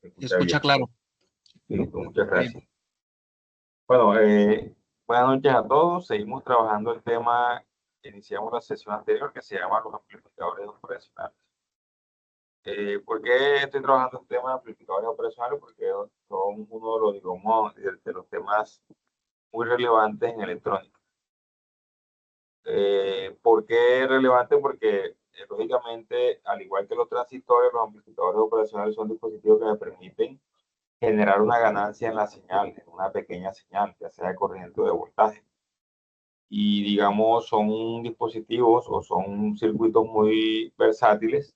¿Me Se escucha escucha bien? claro. Listo, muchas Bien. gracias. Bueno, buenas noches a todos. Seguimos trabajando el tema que iniciamos la sesión anterior, que se llama los amplificadores operacionales. ¿Por qué estoy trabajando el tema de amplificadores operacionales? Porque son uno de los, digamos, de los temas muy relevantes en electrónica. ¿Por qué es relevante? Porque, lógicamente, al igual que los transistores, los amplificadores operacionales son dispositivos que me permiten generar una ganancia en la señal, en una pequeña señal, ya sea de corriente o de voltaje. Y digamos, son dispositivos o son circuitos muy versátiles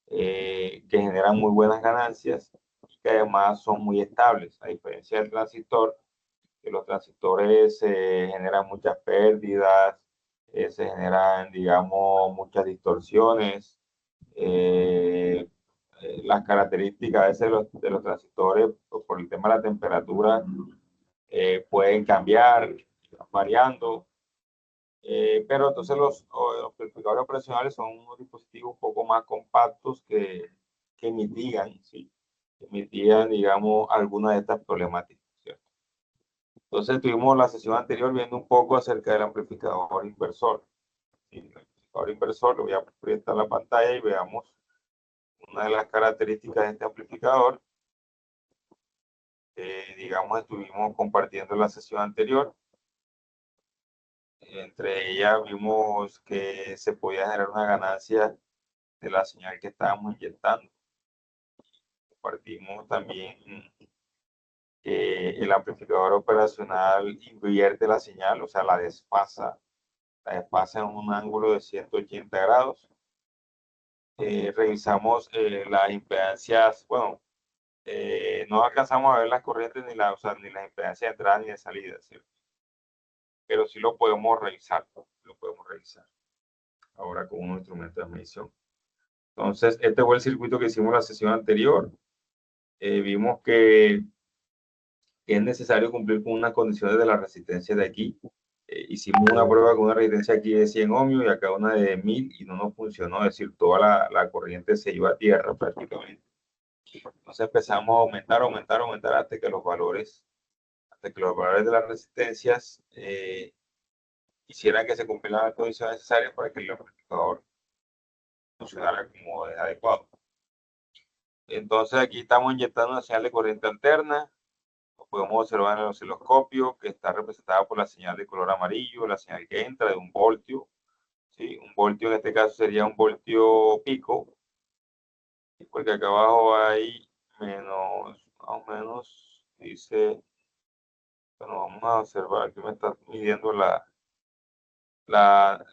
que generan muy buenas ganancias y que además son muy estables, a diferencia del transistor, que los transistores generan muchas pérdidas, se generan, digamos, muchas distorsiones. eh, las características a veces de los transistores, por el tema de la temperatura, pueden cambiar, variando. Pero entonces los amplificadores operacionales son unos dispositivos un poco más compactos que mitigan, ¿sí? Que mitigan, digamos, algunas de estas problemáticas, ¿cierto? Entonces tuvimos la sesión anterior viendo un poco acerca del amplificador inversor. ¿Sí? El amplificador inversor, lo voy a proyectar la pantalla y veamos una de las características de este amplificador. Digamos, estuvimos compartiendo la sesión anterior. Entre ellas vimos que se podía generar una ganancia de la señal que estábamos inyectando. Compartimos también que el amplificador operacional invierte la señal, o sea, la desfasa en un ángulo de 180 grados. Revisamos las impedancias, bueno, no alcanzamos a ver las corrientes ni, o sea, ni las impedancias de entrada ni de salida, ¿cierto? Pero sí lo podemos revisar, ahora con un instrumento de medición. Entonces, este fue el circuito que hicimos la sesión anterior. Vimos que es necesario cumplir con unas condiciones de la resistencia de aquí. Hicimos una prueba con una resistencia aquí de 100 ohmios y acá una de 1000 y no nos funcionó, es decir, toda la corriente se iba a tierra prácticamente. Entonces empezamos a aumentar hasta que los valores de las resistencias hicieran que se cumplieran las condiciones necesarias para que el amplificador funcionara como es adecuado. Entonces aquí estamos inyectando una señal de corriente alterna. Lo podemos observar en el osciloscopio, que está representada por la señal de color amarillo, la señal que entra de 1 voltio. ¿Sí? 1 voltio en este caso sería 1 voltio pico, porque acá abajo hay menos, más o menos, dice, bueno, vamos a observar que me está midiendo la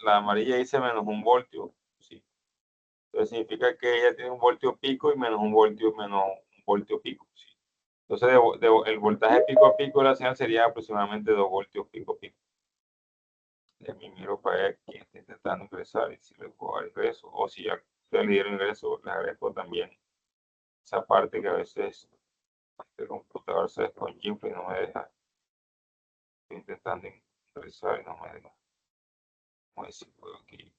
amarilla, dice menos 1 voltio. ¿Sí? Entonces significa que ella tiene 1 voltio pico y menos 1 voltio, menos 1 voltio pico. ¿Sí? Entonces el voltaje pico a pico de la señal sería aproximadamente 2 voltios pico a pico. De mi miro para ver quién está intentando ingresar y si le puedo dar ingreso, o si ya le dieron ingreso, le agradezco también esa parte que a veces el computador se desconchifla y no me deja. Estoy intentando ingresar y no me deja. Vamos a ver si puedo aquí.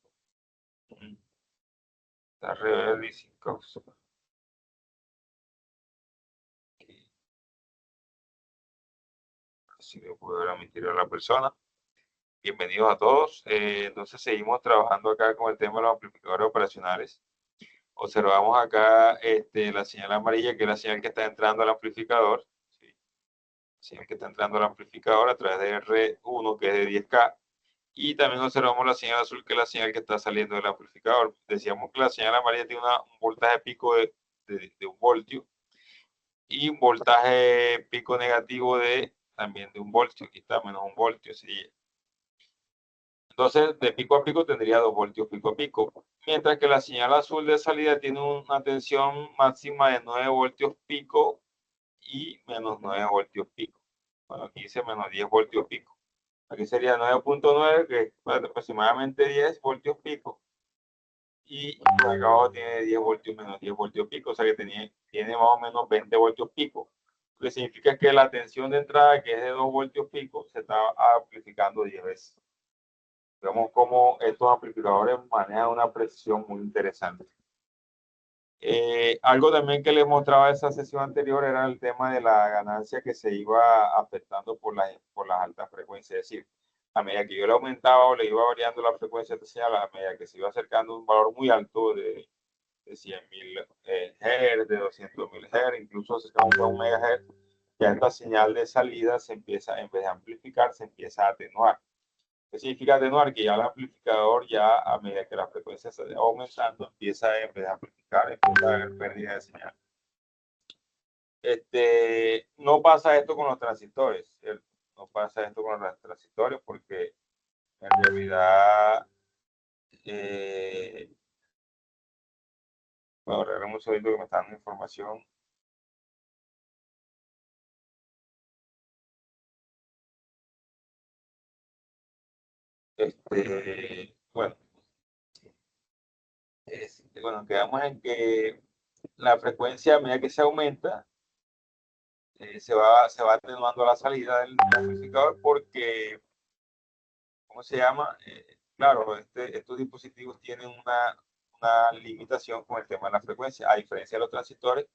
Está reverde y sin causa. Si le puedo remitir a la persona. Bienvenidos a todos. Entonces seguimos trabajando acá con el tema de los amplificadores operacionales. Observamos acá la señal amarilla, que es la señal que está entrando al amplificador. ¿Sí? Señal que está entrando al amplificador a través de R1, que es de 10K. Y también observamos la señal azul, que es la señal que está saliendo del amplificador. Decíamos que la señal amarilla tiene un voltaje pico de 1 voltio y un voltaje pico negativo también de 1 voltio. Aquí está menos 1 voltio. ¿Sí? Entonces, de pico a pico tendría 2 voltios pico a pico. Mientras que la señal azul de salida tiene una tensión máxima de 9 voltios pico y menos 9 voltios pico. Bueno, aquí dice menos 10 voltios pico. Aquí sería 9.9, que es aproximadamente 10 voltios pico. Y acá abajo tiene 10 voltios menos 10 voltios pico, o sea que tiene más o menos 20 voltios pico. Lo que significa que la tensión de entrada, que es de 2 voltios pico, se está amplificando 10 veces. Vemos cómo estos amplificadores manejan una precisión muy interesante. Algo también que les mostraba esa sesión anterior era el tema de la ganancia que se iba afectando por las altas frecuencias. Es decir, a medida que yo le aumentaba o le iba variando la frecuencia de señal, a medida que se iba acercando a un valor muy alto de 100.000 Hz, de 200.000 Hz, incluso acercamos a un megahertz, ya esta señal de salida se empieza, en vez de amplificar, se empieza a atenuar. ¿Qué significa atenuar? Que ya el amplificador, ya a medida que la frecuencia se va aumentando, empieza, en vez de amplificar, empieza a haber pérdida de señal. No pasa esto con los transistores, ¿cierto? No pasa esto con los transistores porque en realidad, bueno, regresamos un segundo que me están dando información. Bueno, bueno, quedamos en que la frecuencia a medida que se aumenta, se va atenuando la salida del amplificador porque, ¿cómo se llama? Claro, estos dispositivos tienen una limitación con el tema de la frecuencia, a diferencia de los transistores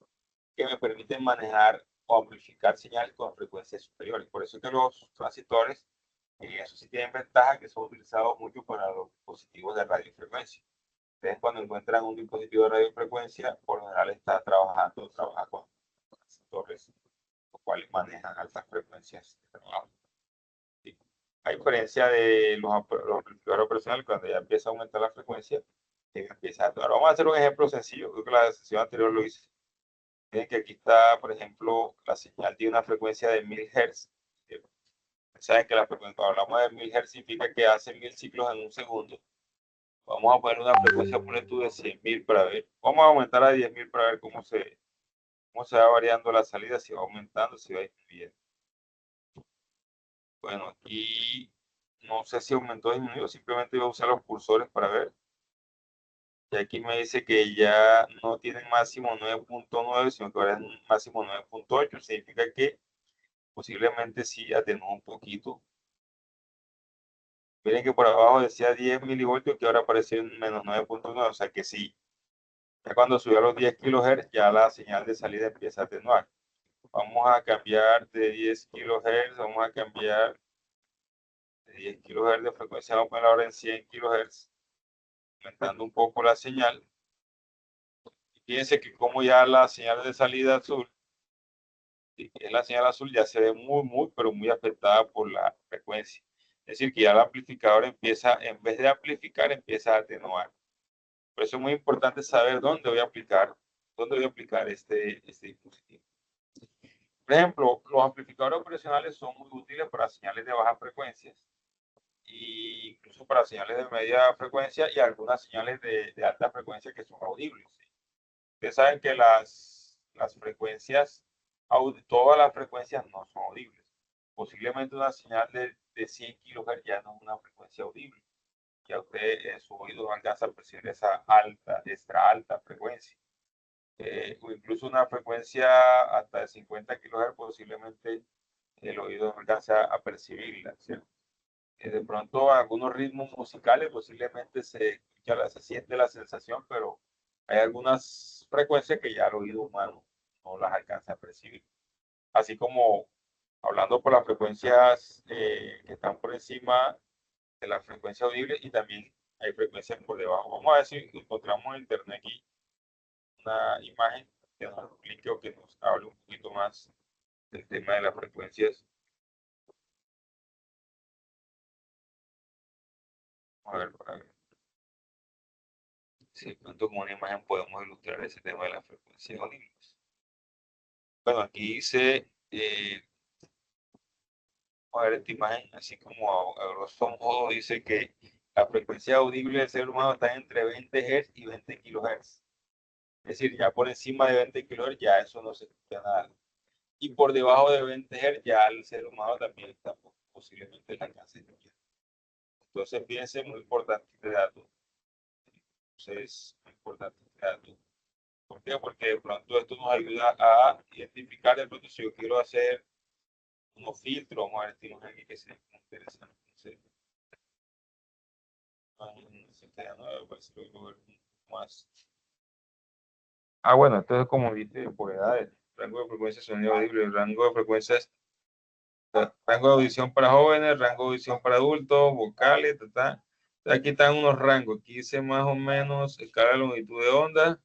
que me permiten manejar o amplificar señales con frecuencias superiores. Por eso es que los transistores, eso sí tienen ventaja, que son utilizados mucho para los dispositivos de radiofrecuencia. Ustedes cuando encuentran un dispositivo de radiofrecuencia, por lo general trabaja con transistores, los cuales manejan altas frecuencias de trabajo. ¿Sí? A diferencia de los amplificadores operacionales, cuando ya empieza a aumentar la frecuencia, empieza a actuar. Vamos a hacer un ejemplo sencillo, creo que la sesión anterior lo hice. Miren que aquí está, por ejemplo, la señal tiene una frecuencia de 1000 Hz. Saben que la frecuencia, cuando hablamos de 1000 Hz, significa que hace 1000 ciclos en un segundo. Vamos a poner una frecuencia, poner tú de 100.000 para ver. Vamos a aumentar a 10.000 para ver cómo se va variando la salida, si va aumentando, si va disminuyendo. Bueno, aquí no sé si aumentó o disminuyó, simplemente voy a usar los cursores para ver. Y aquí me dice que ya no tienen máximo 9.9, sino que ahora es máximo 9.8. Significa que posiblemente sí atenuó un poquito. Miren que por abajo decía 10 milivoltios, que ahora aparece en menos 9.9, o sea que sí. Ya cuando subió a los 10 kilohertz, ya la señal de salida empieza a atenuar. Vamos a cambiar de 10 kilohertz, vamos a cambiar de 10 kilohertz de frecuencia, vamos a poner ahora en 100 kilohertz, aumentando un poco la señal. Y fíjense que como ya la señal de salida azul, que es la señal azul, ya se ve muy, muy, pero muy afectada por la frecuencia. Es decir, que ya el amplificador empieza, en vez de amplificar, empieza a atenuar. Por eso es muy importante saber dónde voy a aplicar este dispositivo. Por ejemplo, los amplificadores operacionales son muy útiles para señales de bajas frecuencias e incluso para señales de media frecuencia y algunas señales de alta frecuencia que son audibles. ¿Sí? Ustedes saben que las frecuencias, todas las frecuencias no son audibles. Posiblemente una señal de 100 kHz ya no es una frecuencia audible. Ya usted en su oído no alcanza a percibir esa extra alta frecuencia. O incluso una frecuencia hasta de 50 kHz posiblemente el oído no alcanza a percibirla, ¿cierto? De pronto algunos ritmos musicales posiblemente se siente la sensación, pero hay algunas frecuencias que ya el oído humano no las alcanza a percibir. Así como hablando por las frecuencias que están por encima de la frecuencia audible y también hay frecuencias por debajo. Vamos a ver si encontramos en internet aquí una imagen que nos explique o que nos hable un poquito más del tema de las frecuencias. A ver, para ver si de pronto con una imagen podemos ilustrar ese tema de las frecuencias audibles. Bueno, aquí dice, vamos a ver esta imagen, así como a grosso modo dice que la frecuencia audible del ser humano está entre 20 Hz y 20 kHz. Es decir, ya por encima de 20 kHz ya eso no se escucha nada. Y por debajo de 20 Hz ya el ser humano también está posiblemente en la alcance de escuchar. Entonces, fíjense, muy importante este dato. Entonces, muy importante este dato. ¿Por qué? Porque de pronto esto nos ayuda a identificar de pronto si yo quiero hacer unos filtros, vamos a ver estilos aquí que sean interesantes. Entonces, no, no, no, no, no, no, no, no, no, no, no, no, no, no, no, no, Ah, bueno, esto es como viste por edades. Rango de frecuencia sonido audible, rango de frecuencias, rango de audición para jóvenes, rango de audición para adultos, vocales, aquí están unos rangos. Aquí dice más o menos escala de longitud de onda.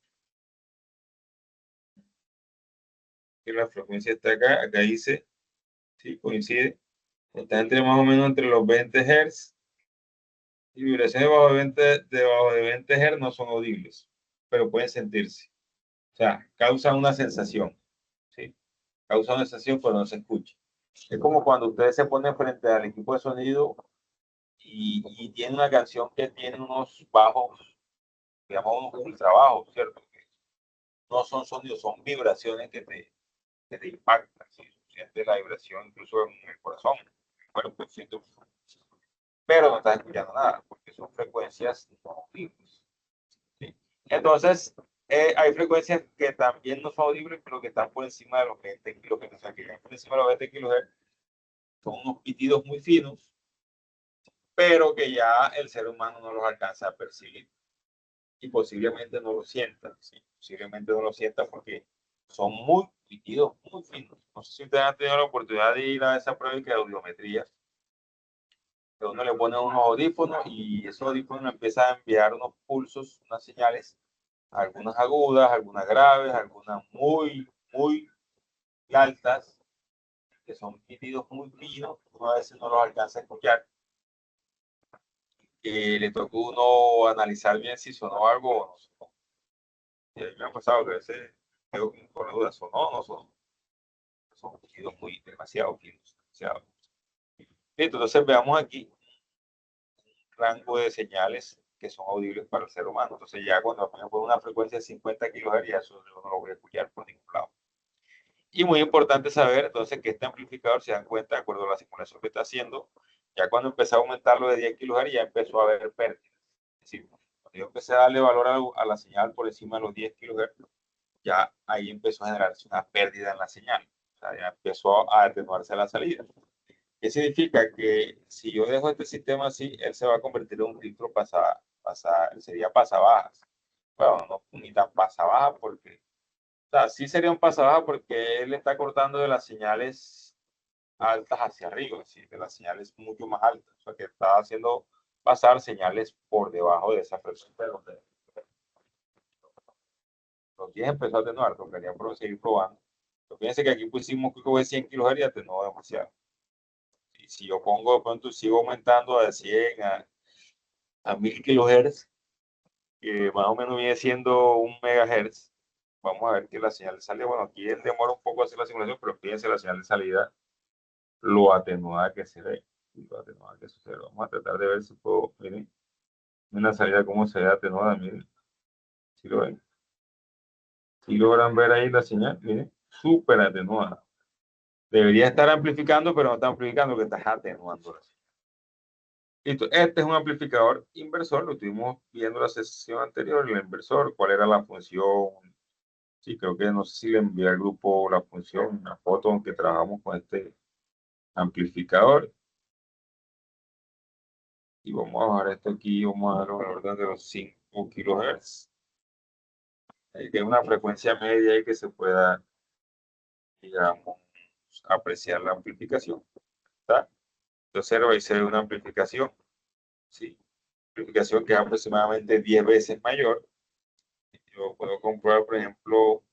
Que la frecuencia está acá, acá dice, sí, coincide. Está entre más o menos entre los 20 Hz y vibraciones debajo de 20 Hz no son audibles, pero pueden sentirse. O sea, causan una sensación, ¿sí? Causa una sensación, pero no se escucha. Es como cuando ustedes se ponen frente al equipo de sonido y tienen una canción que tiene unos bajos, digamos unos ultrabajos, ¿cierto? Que no son sonidos, son vibraciones que te impactan, ¿sí? Sientes la vibración incluso en el corazón, en el cuerpo, siento, pero no estás escuchando nada, porque son frecuencias no audibles, ¿sí? Entonces, hay frecuencias que también no son audibles, pero que están por encima de los 20 kHz, o sea, que por encima de los 20 kHz son unos pitidos muy finos, pero que ya el ser humano no los alcanza a percibir y posiblemente no lo sienta, ¿sí? Posiblemente no lo sienta porque son muy pitidos, muy finos. No sé si ustedes han tenido la oportunidad de ir a esa prueba de audiometría, que uno le pone unos audífonos y esos audífonos empiezan a enviar unos pulsos, unas señales, algunas agudas, algunas graves, algunas muy, muy altas, que son pitidos muy finos, uno a veces no los alcanza a escuchar. Le tocó uno analizar bien si sonó algo o no sonó. Y a mí me ha pasado que a veces tengo con la duda, sonó o no sonó. Son pitidos muy demasiado finos, demasiado. Entonces veamos aquí rango de señales que son audibles para el ser humano. Entonces ya cuando me pone una frecuencia de 50 kHz, eso yo no lo voy a escuchar por ningún lado. Y muy importante saber entonces que este amplificador, se dan cuenta de acuerdo a la simulación que está haciendo, ya cuando empecé a aumentarlo de 10 kHz ya empezó a haber pérdidas. Es decir, cuando yo empecé a darle valor a la señal por encima de los 10 kHz, ya ahí empezó a generarse una pérdida en la señal. O sea, ya empezó a atenuarse la salida. ¿Qué significa? Que si yo dejo este sistema así, él se va a convertir en un filtro sería pasabajas. Bueno, no, ni tan pasabaja porque, o sea, sí sería un pasabaja porque él está cortando de las señales altas hacia arriba, ¿sí? De las señales mucho más altas, o sea, que está haciendo pasar señales por debajo de esa frecuencia. Los 10 empezó a atenuar, tocaría seguir probando. Pero fíjense que aquí pusimos que 100 kHz y atenuó demasiado. Y si yo pongo de pronto, sigo aumentando de 100 a 1000 kHz, que más o menos viene siendo un megahertz, vamos a ver que la señal de salida, bueno, aquí él demora un poco hacer la simulación, pero fíjense la señal de salida, lo atenuada que se ve, lo atenuada que sucede. Vamos a tratar de ver si puedo, miren, una salida cómo se ve atenuada, miren, si lo ven, si logran ver ahí la señal, miren, súper atenuada. Debería estar amplificando, pero no está amplificando, que está atenuando la señal. Este es un amplificador inversor, lo estuvimos viendo la sesión anterior, el inversor, cuál era la función. Sí, creo que no sé si le envié al grupo la función, una foto en que trabajamos con este amplificador. Y vamos a bajar esto aquí, vamos a dar un orden de los 5 kHz. Hay que una frecuencia media y que se pueda, digamos, apreciar la amplificación. ¿Está? Entonces ahí se ve una amplificación, ¿sí? Amplificación que es aproximadamente 10 veces mayor. Yo puedo comprobar, por ejemplo,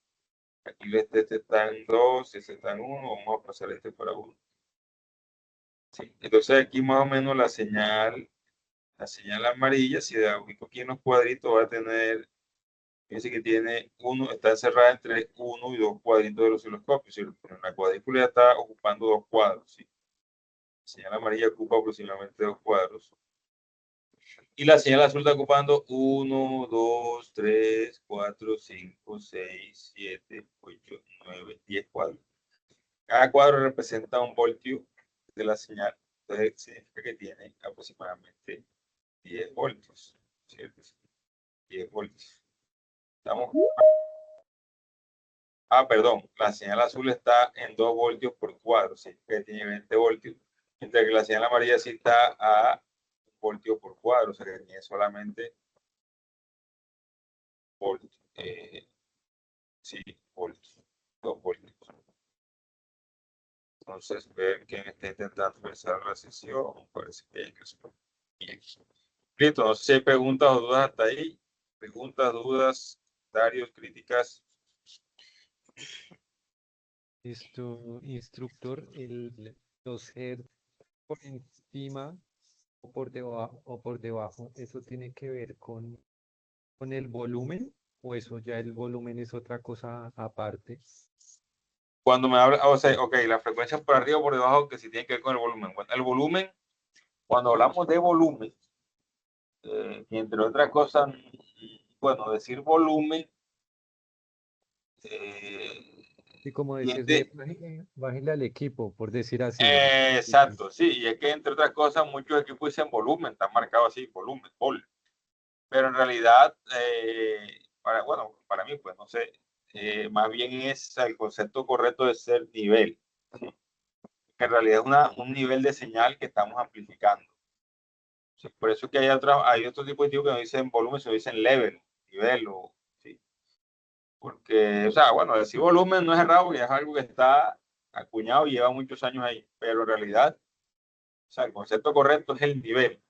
aquí este está en 2, este está en 1, vamos a pasar este para 1. ¿Sí? Entonces aquí más o menos la señal amarilla, si la ubico aquí en los cuadritos, va a tener, fíjense que tiene está encerrada entre uno y dos cuadritos del osciloscopio, ¿cierto? Pero la cuadrícula ya está ocupando 2 cuadros, ¿sí? La señal amarilla ocupa aproximadamente 2 cuadros. Y la señal azul está ocupando 1, 2, 3, 4, 5, 6, 7, 8, 9, 10 cuadros. Cada cuadro representa un voltio de la señal. Entonces significa que tiene aproximadamente 10 voltios, ¿cierto? 10 voltios. Estamos. Perdón, la señal azul está en 2 voltios por cuadro, sí, que tiene 20 voltios, mientras que la señal amarilla sí está a 1 voltio por cuadro, o sea que tiene solamente voltios. Sí, voltios, 2 voltios. Entonces, ver quién está intentando empezar la sesión. Parece que hay que bien. Listo, no sé si hay preguntas o dudas hasta ahí. Preguntas, dudas, comentarios, críticas. Esto, instructor, los head por encima o por debajo, ¿eso tiene que ver con el volumen o eso ya el volumen es otra cosa aparte? Cuando me habla, o sea, ok, la frecuencia por arriba o por debajo, que si tiene que ver con el volumen. Bueno, el volumen, cuando hablamos de volumen, entre otras cosas, bueno, decir volumen Y como decirle, tiende, bájale al equipo, por decir así. exacto, sí, y es que entre otras cosas muchos equipos dicen volumen, están marcados así, volumen, vol, pero en realidad, bueno, para mí, pues no sé, más bien es el concepto correcto de ser nivel, ¿sí? Que en realidad es un nivel de señal que estamos amplificando. Sí, por eso es que hay otro tipo de tipos que no dicen volumen, se dicen level, nivel, o, sí. Porque, o sea, bueno, decir volumen no es errado, y es algo que está acuñado y lleva muchos años ahí, pero en realidad, o sea, el concepto correcto es el nivel.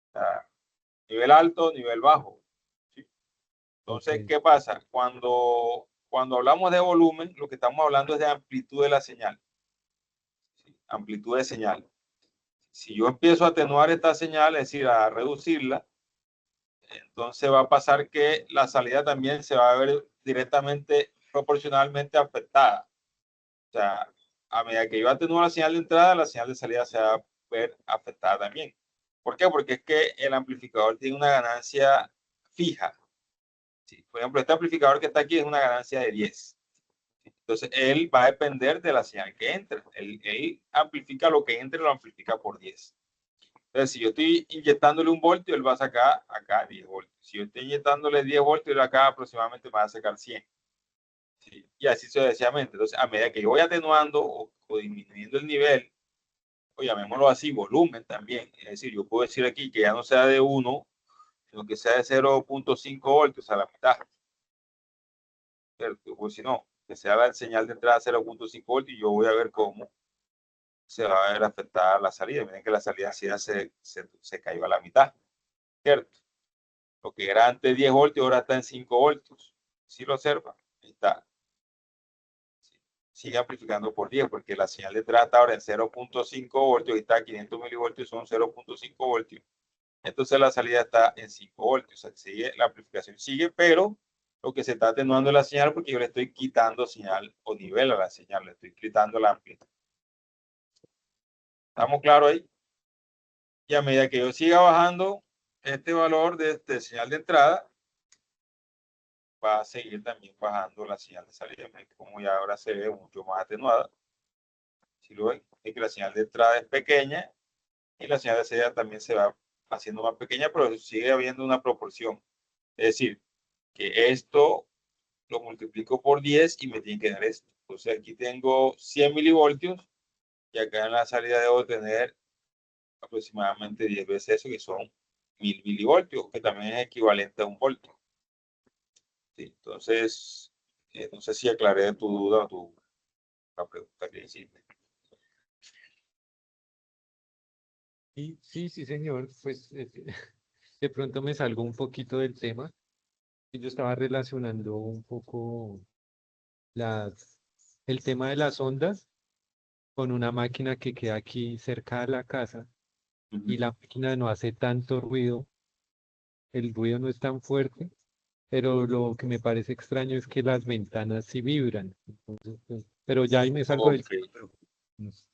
O sea, nivel alto, nivel bajo. ¿Sí? Ok, Entonces, ¿qué pasa? Cuando hablamos de volumen, lo que estamos hablando es de amplitud de la señal. ¿Sí? Amplitud de señal. Si yo empiezo a atenuar esta señal, es decir, a reducirla, entonces va a pasar que la salida también se va a ver directamente proporcionalmente afectada. O sea, a medida que yo atenúo la señal de entrada, la señal de salida se va a ver afectada también. ¿Por qué? Porque es que el amplificador tiene una ganancia fija. ¿Sí? Por ejemplo, este amplificador que está aquí es una ganancia de 10. Entonces, él va a depender de la señal que entre. Él amplifica lo que entre, lo amplifica por 10. Entonces, si yo estoy inyectándole 1 voltio, él va a sacar acá 10 voltios. Si yo estoy inyectándole 10 voltios, él acá aproximadamente me va a sacar 100. ¿Sí? Y así sucesivamente. Entonces, a medida que yo voy atenuando o disminuyendo el nivel, o llamémoslo así, volumen también. Es decir, yo puedo decir aquí que ya no sea de 1, sino que sea de 0.5 voltios a la mitad. ¿Cierto? Pues si no, que sea la señal de entrada 0.5 voltios y yo voy a ver cómo se va a ver afectada la salida. Miren que la salida se cayó a la mitad. ¿Cierto? Lo que era antes 10 voltios, ahora está en 5 voltios. Si lo observa, ahí está. Sigue amplificando por 10 porque la señal de entrada está ahora en 0.5 voltios y está a 500 milivoltios, son 0.5 voltios. Entonces la salida está en 5 voltios. O sea, sigue, la amplificación sigue, pero lo que se está atenuando es la señal porque yo le estoy quitando señal o nivel a la señal, le estoy quitando la amplitud. ¿Estamos claros ahí? Y a medida que yo siga bajando este valor de este señal de entrada, va a seguir también bajando la señal de salida, como ya ahora se ve mucho más atenuada. Si lo ven, es que la señal de entrada es pequeña y la señal de salida también se va haciendo más pequeña, pero sigue habiendo una proporción. Es decir, que esto lo multiplico por 10 y me tiene que dar esto. Entonces aquí tengo 100 milivoltios y acá en la salida debo tener aproximadamente 10 veces eso, que son 1000 milivoltios, que también es equivalente a 1 voltio. ¿Sí? Entonces, no sé si aclaré tu duda o la pregunta que hiciste. y sí, sí, señor, pues de pronto me salgo un poquito del tema. Y yo estaba relacionando un poco las, el tema de las ondas con una máquina que queda aquí cerca de la casa Uh -huh. y la máquina no hace tanto ruido, el ruido no es tan fuerte, pero lo que me parece extraño es que las ventanas sí vibran. Entonces, pues, pero ya ahí me salgo del Ok. tema, pero, no sé.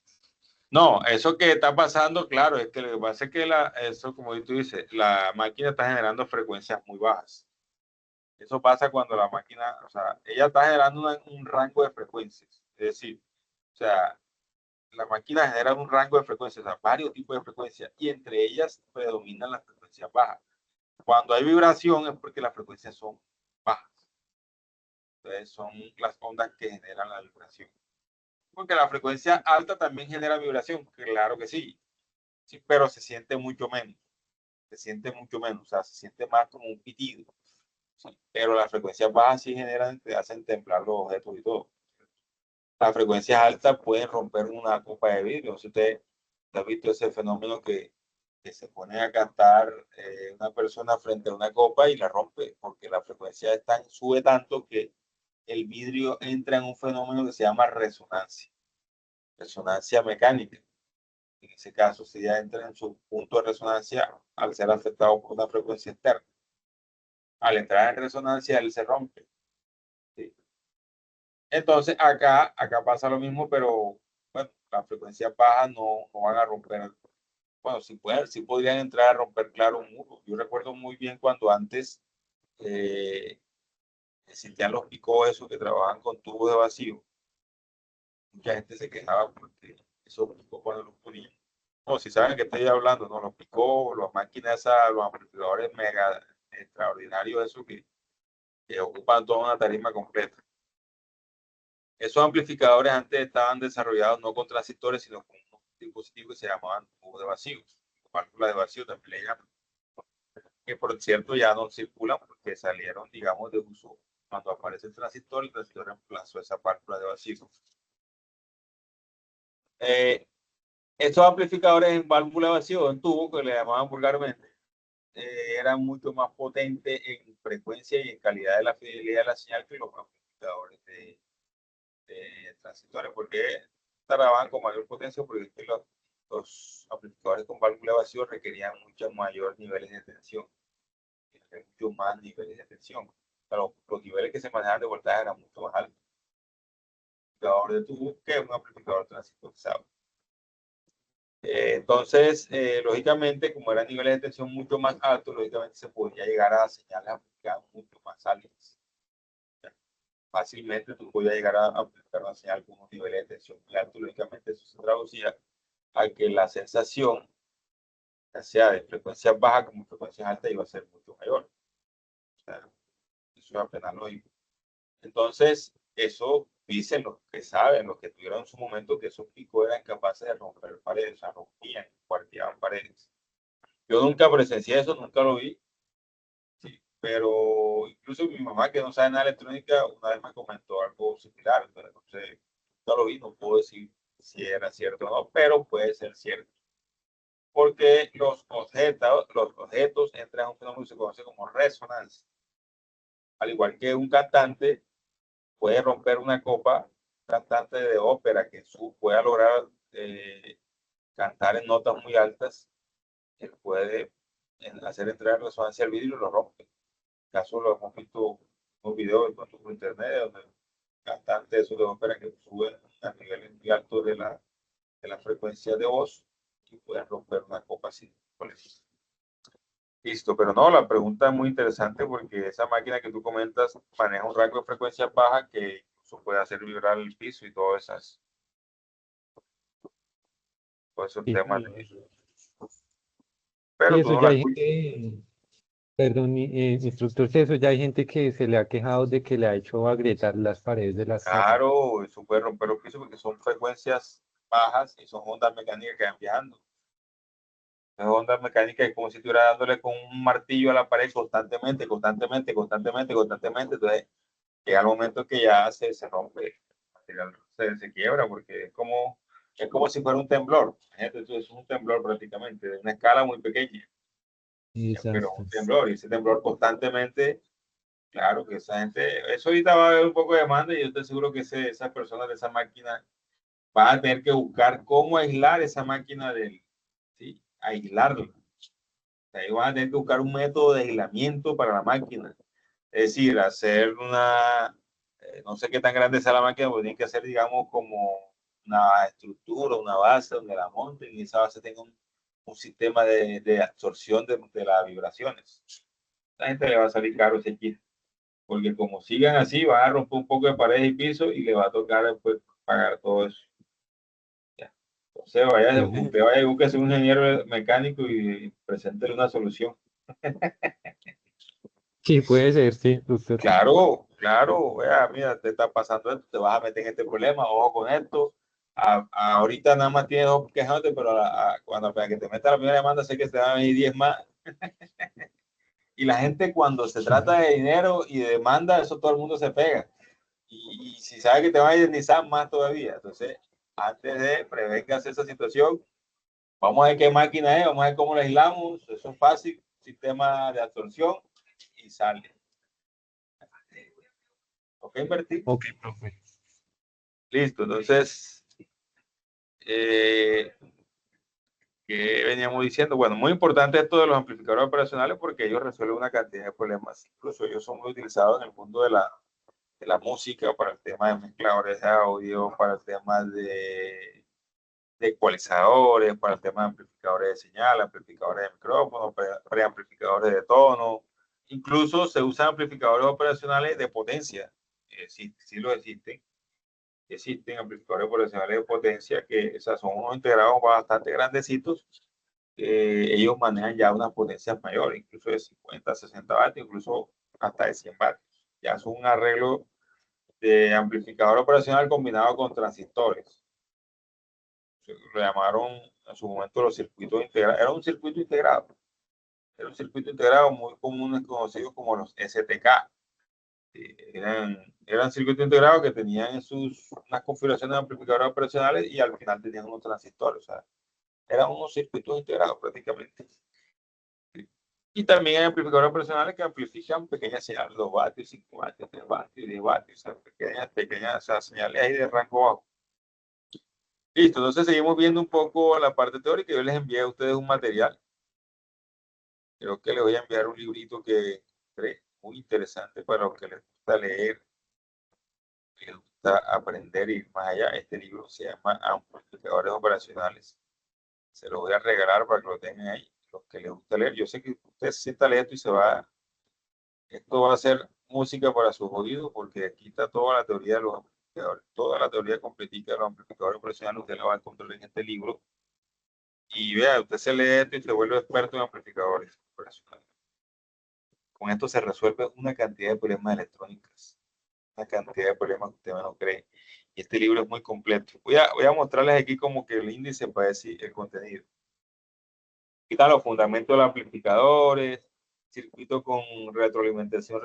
No, eso que está pasando, claro, es que lo que pasa es que eso, como tú dices, la máquina está generando frecuencias muy bajas. Eso pasa cuando la máquina, o sea, ella está generando un rango de frecuencias. Es decir, o sea, la máquina genera un rango de frecuencias, o sea, varios tipos de frecuencias, y entre ellas predominan las frecuencias bajas. Cuando hay vibración es porque las frecuencias son bajas. Entonces, son las ondas que generan la vibración. Porque la frecuencia alta también genera vibración, claro que sí, sí, pero se siente mucho menos. Se siente mucho menos, o sea, se siente más como un pitido. Pero las frecuencias bajas sí generan, te hacen temblar los objetos y todo. Las frecuencias altas pueden romper una copa de vidrio. Si usted ha visto ese fenómeno que se pone a cantar una persona frente a una copa y la rompe, porque la frecuencia sube tanto que el vidrio entra en un fenómeno que se llama resonancia mecánica. En ese caso, si ya entra en su punto de resonancia al ser afectado por una frecuencia externa. Al entrar en resonancia, él se rompe. ¿Sí? Entonces, acá pasa lo mismo, pero bueno, las frecuencias bajas no van a romper. Bueno, sí podrían entrar a romper, claro, un muro. Yo recuerdo muy bien cuando antes existían los picos esos que trabajaban con tubos de vacío. Mucha gente se quejaba porque esos picos cuando los ponían. No, si saben que estoy hablando, no, los picos, las máquinas esas, los amplificadores mega extraordinarios, esos que ocupan toda una tarima completa. Esos amplificadores antes estaban desarrollados no con transistores, sino con unos dispositivos que se llamaban tubos de vacío, válvulas de vacío también le llaman, que por cierto ya no circulan porque salieron, digamos, de uso. Cuando aparece el transistor reemplazó esa válvula de vacío. Estos amplificadores en válvula de vacío, en tubo, que le llamaban vulgarmente, eran mucho más potentes en frecuencia y en calidad de la fidelidad de la señal que los amplificadores de transistores, porque trabajaban con mayor potencia, porque los amplificadores con válvula de vacío requerían muchos mayores niveles de tensión, muchos más niveles de tensión. Pero los niveles que se manejaban de voltaje eran mucho más altos. Un amplificador de tubo que un amplificador transistorizado. Entonces, lógicamente, como eran niveles de tensión mucho más altos, lógicamente se podía llegar a señales amplificadas mucho más altas. Fácilmente tú podías llegar a amplificar una señal con unos niveles de tensión muy altos. Lógicamente, eso se traducía a que la sensación, ya sea de frecuencias bajas como frecuencias altas, iba a ser mucho mayor. O sea, eso es apenas lógico. Entonces, eso dicen los que saben, los que tuvieron en su momento, que esos picos eran capaces de romper paredes, o sea, rompían, cuarteaban paredes. Yo nunca presencié eso, nunca lo vi, sí, pero incluso mi mamá, que no sabe nada de electrónica, una vez me comentó algo similar, pero no sé, nunca lo vi, no puedo decir si era cierto o no, pero puede ser cierto. Porque los objetos entran en un fenómeno que se conoce como resonancia. Al igual que un cantante puede romper una copa, un cantante de ópera que pueda lograr cantar en notas muy altas, él puede hacer entrar en resonancia el vidrio y lo rompe. En caso lo hemos visto en un video por internet donde cantantes de ópera que suben a niveles muy altos de la frecuencia de voz y pueden romper una copa así. Listo, pero no, la pregunta es muy interesante porque esa máquina que tú comentas maneja un rango de frecuencias bajas que incluso puede hacer vibrar el piso y todos esos Sí, temas. y Pero tú eso no ya la hay escuchas. gente, perdón, instructor, sí, eso ya hay gente que se le ha quejado de que le ha hecho agrietar las paredes de las casas. Claro, eso puede romper los pisos porque son frecuencias bajas y son ondas mecánicas que van viajando. Esas ondas mecánicas es como si estuviera dándole con un martillo a la pared constantemente, constantemente, constantemente, constantemente. Entonces llega el momento que ya se rompe, el material se quiebra porque es como si fuera un temblor. Entonces es un temblor prácticamente, de una escala muy pequeña, pero Exacto. un temblor. Y ese temblor constantemente, claro que esa gente, eso ahorita va a haber un poco de demanda y yo estoy seguro que esas personas de esa máquina van a tener que buscar cómo aislar esa máquina ¿sí? Aislarla. Ahí van a tener que buscar un método de aislamiento para la máquina. Es decir, hacer no sé qué tan grande sea la máquina, pero tienen que hacer, digamos, como una estructura, una base donde la monten y esa base tenga un sistema de absorción de las vibraciones. A la gente le va a salir caro ese kit, porque como sigan así, van a romper un poco de paredes y piso y le va a tocar después pagar todo eso. Ya. Entonces, Sí, usted vaya y busque un ingeniero mecánico y preséntele una solución. sí, puede ser, sí, doctor. Claro, claro, vea, mira, te está pasando esto, te vas a meter en este problema, ojo con esto. Ahorita nada más tienes dos quejándote, pero cuando para que te meta la primera demanda, sé que te van a venir 10 más Y la gente cuando se trata de dinero y de demanda, eso todo el mundo se pega. Y si sabe que te van a indemnizar, más todavía. Entonces, antes de prevengas esa situación, vamos a ver qué máquina es, vamos a ver cómo la aislamos. Eso es fácil, sistema de absorción y sale. ¿Ok, invertir? Ok, profe. Listo, entonces, ¿qué veníamos diciendo? Bueno, muy importante esto de los amplificadores operacionales porque ellos resuelven una cantidad de problemas. Incluso ellos son muy utilizados en el mundo de la música, para el tema de mezcladores de audio, para el tema de ecualizadores, para el tema de amplificadores de señal, amplificadores de micrófono, preamplificadores de tono. Incluso se usan amplificadores operacionales de potencia. Sí, sí lo existen. Existen amplificadores operacionales de potencia que son unos integrados bastante grandecitos. Ellos manejan ya unas potencias mayores, incluso de 50, 60 vatios, incluso hasta de 100 vatios. Ya es un arreglo de amplificador operacional combinado con transistores. Lo llamaron en su momento los circuitos integrados. Era un circuito integrado. Era un circuito integrado muy común, conocidos como los STK. Eran circuitos integrados que tenían en unas configuraciones de amplificadores operacionales y al final tenían unos transistores. O sea, eran unos circuitos integrados prácticamente. Y también hay amplificadores operacionales que amplifican pequeñas señales, 2 vatios, 5 vatios, 3 vatios, 10 vatios, o sea, pequeñas o sea, señales ahí de rango bajo. Listo, entonces seguimos viendo un poco la parte teórica. Yo les envié a ustedes un material. Creo que les voy a enviar un librito que es muy interesante para los que les gusta leer, les gusta aprender y ir más allá. Este libro se llama Amplificadores Operacionales. Se lo voy a regalar para que lo tengan ahí. Los que les gusta leer, yo sé que usted se sienta a leer esto y esto va a ser música para sus oídos porque aquí está toda la teoría de los amplificadores, toda la teoría completica de los amplificadores operacionales, usted la va a encontrar en este libro. Y vea, usted se lee esto y se vuelve experto en amplificadores operacionales. Con esto se resuelve una cantidad de problemas electrónicos, una cantidad de problemas que usted no cree. Y este libro es muy completo. Voy a mostrarles aquí como que el índice para decir el contenido. Aquí están los fundamentos de los amplificadores, circuito con retroalimentación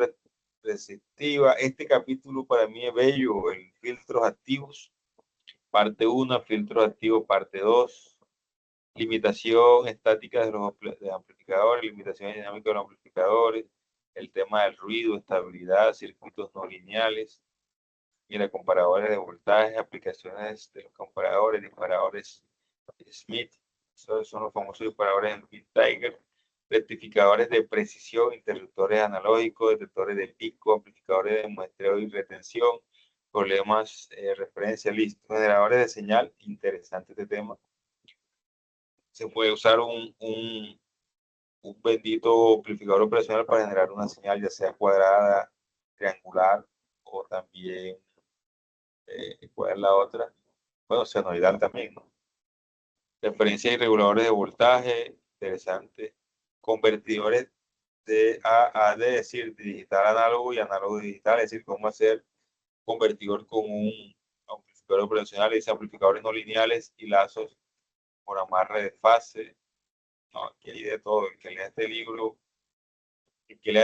resistiva. Este capítulo para mí es bello, el filtros activos, parte 1, filtros activos, parte 2, limitación estática de los amplificadores, limitaciones dinámicas de los amplificadores, el tema del ruido, estabilidad, circuitos no lineales, mira, comparadores de voltaje, aplicaciones de los comparadores, disparadores Smith, esos son los famosos disparadores en Pit Tiger, rectificadores de precisión, interruptores analógicos, detectores de pico, amplificadores de muestreo y retención, problemas, referencia, listo, generadores de señal, interesante este tema. Se puede usar un bendito amplificador operacional para generar una señal, ya sea cuadrada, triangular o también, ¿cuál es la otra? Bueno, senoidal también, ¿no? Referencias y reguladores de voltaje, interesante. Convertidores de A a D, es decir, digital análogo y análogo digital, es decir, cómo hacer convertidor con un amplificador operacional, y amplificadores no lineales y lazos por amarre de fase. No, aquí hay de todo. El que lea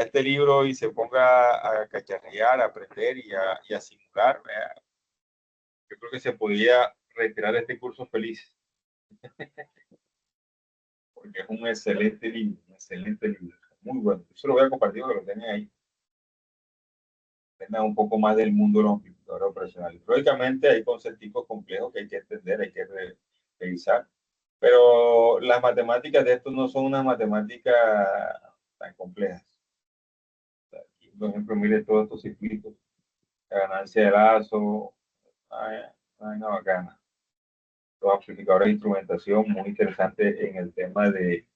este libro y se ponga a cacharrear, a aprender y a simular, ¿verdad? Yo creo que se podría retirar de este curso feliz, porque es un excelente libro, muy bueno. Yo se lo voy a compartir para que lo tengan ahí, tengan un poco más del mundo de los amplificadores operacionales. Lógicamente hay conceptos complejos que hay que entender, hay que revisar, pero las matemáticas de esto no son unas matemáticas tan complejas. Aquí, por ejemplo, mire todos estos circuitos, la ganancia de lazo, una bacana. Los amplificadores de instrumentación, muy interesante en el tema de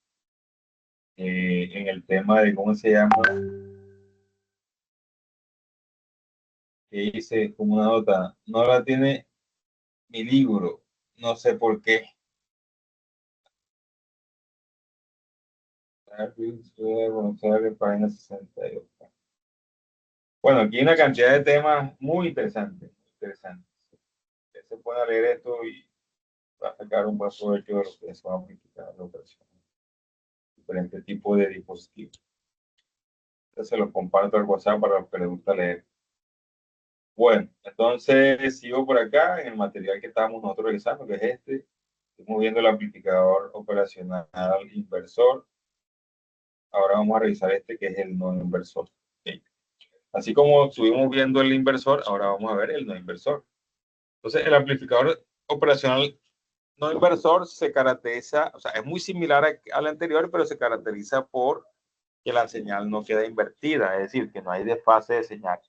cómo se llama, que dice como una nota, no la tiene mi libro, no sé por qué. Página 68. Bueno, aquí hay una cantidad de temas muy interesantes, interesantes. Usted se puede leer esto y va a sacar un buen provecho de lo que son amplificadores de operación, diferentes tipos de dispositivos. Entonces se los comparto al WhatsApp para los que les gusta leer. Bueno, entonces sigo por acá en el material que estábamos nosotros revisando, que es este. Estamos viendo el amplificador operacional inversor. Ahora vamos a revisar este que es el no inversor. ¿Okay? Así como estuvimos viendo el inversor, ahora vamos a ver el no inversor. Entonces, el amplificador operacional no inversor se caracteriza, o sea, es muy similar al anterior, pero se caracteriza por que la señal no queda invertida, es decir, que no hay desfase de señal.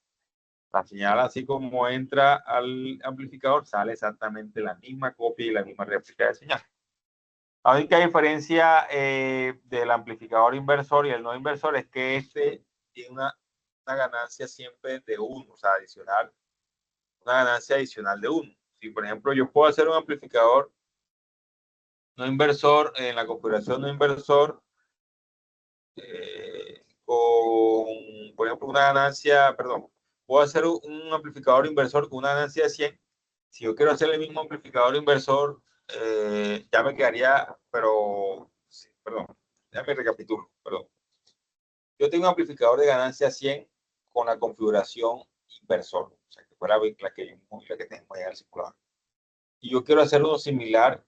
La señal, así como entra al amplificador, sale exactamente la misma copia y la misma réplica de señal. La única diferencia del amplificador inversor y el no inversor es que este tiene una ganancia siempre de 1, o sea, adicional, una ganancia adicional de 1. Si, por ejemplo, yo puedo hacer un amplificador no inversor en la configuración no inversor con, por ejemplo, una ganancia, perdón, puedo hacer un amplificador inversor con una ganancia de 100. Si yo quiero hacer el mismo amplificador inversor, ya me quedaría, pero, sí, perdón, ya me recapitulo, perdón. Yo tengo un amplificador de ganancia 100 con la configuración inversor, o sea, que fuera la que tengo ahí en el circulador. Y yo quiero hacer uno similar,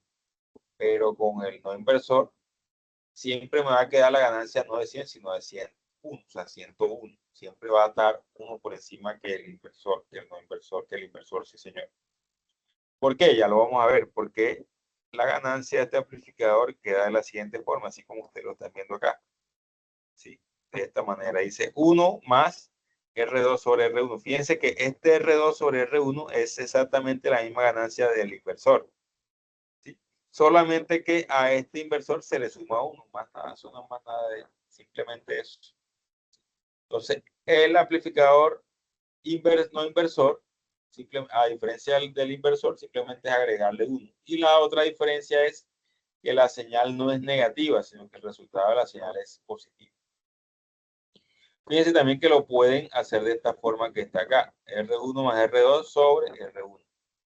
pero con el no inversor, siempre me va a quedar la ganancia no de 100, sino de 101, o sea, 101. Siempre va a estar uno por encima que el inversor, que el no inversor, que el inversor, sí, señor. ¿Por qué? Ya lo vamos a ver. Porque la ganancia de este amplificador queda de la siguiente forma, así como ustedes lo están viendo acá. ¿Sí? De esta manera. Dice 1 más R2 sobre R1. Fíjense que este R2 sobre R1 es exactamente la misma ganancia del inversor. ¿Sí? Solamente que a este inversor se le suma 1, más nada, eso no es más nada de simplemente eso. Entonces, el amplificador no inversor, a diferencia del inversor, simplemente es agregarle 1. Y la otra diferencia es que la señal no es negativa, sino que el resultado de la señal es positivo. Fíjense también que lo pueden hacer de esta forma que está acá, R1 más R2 sobre R1.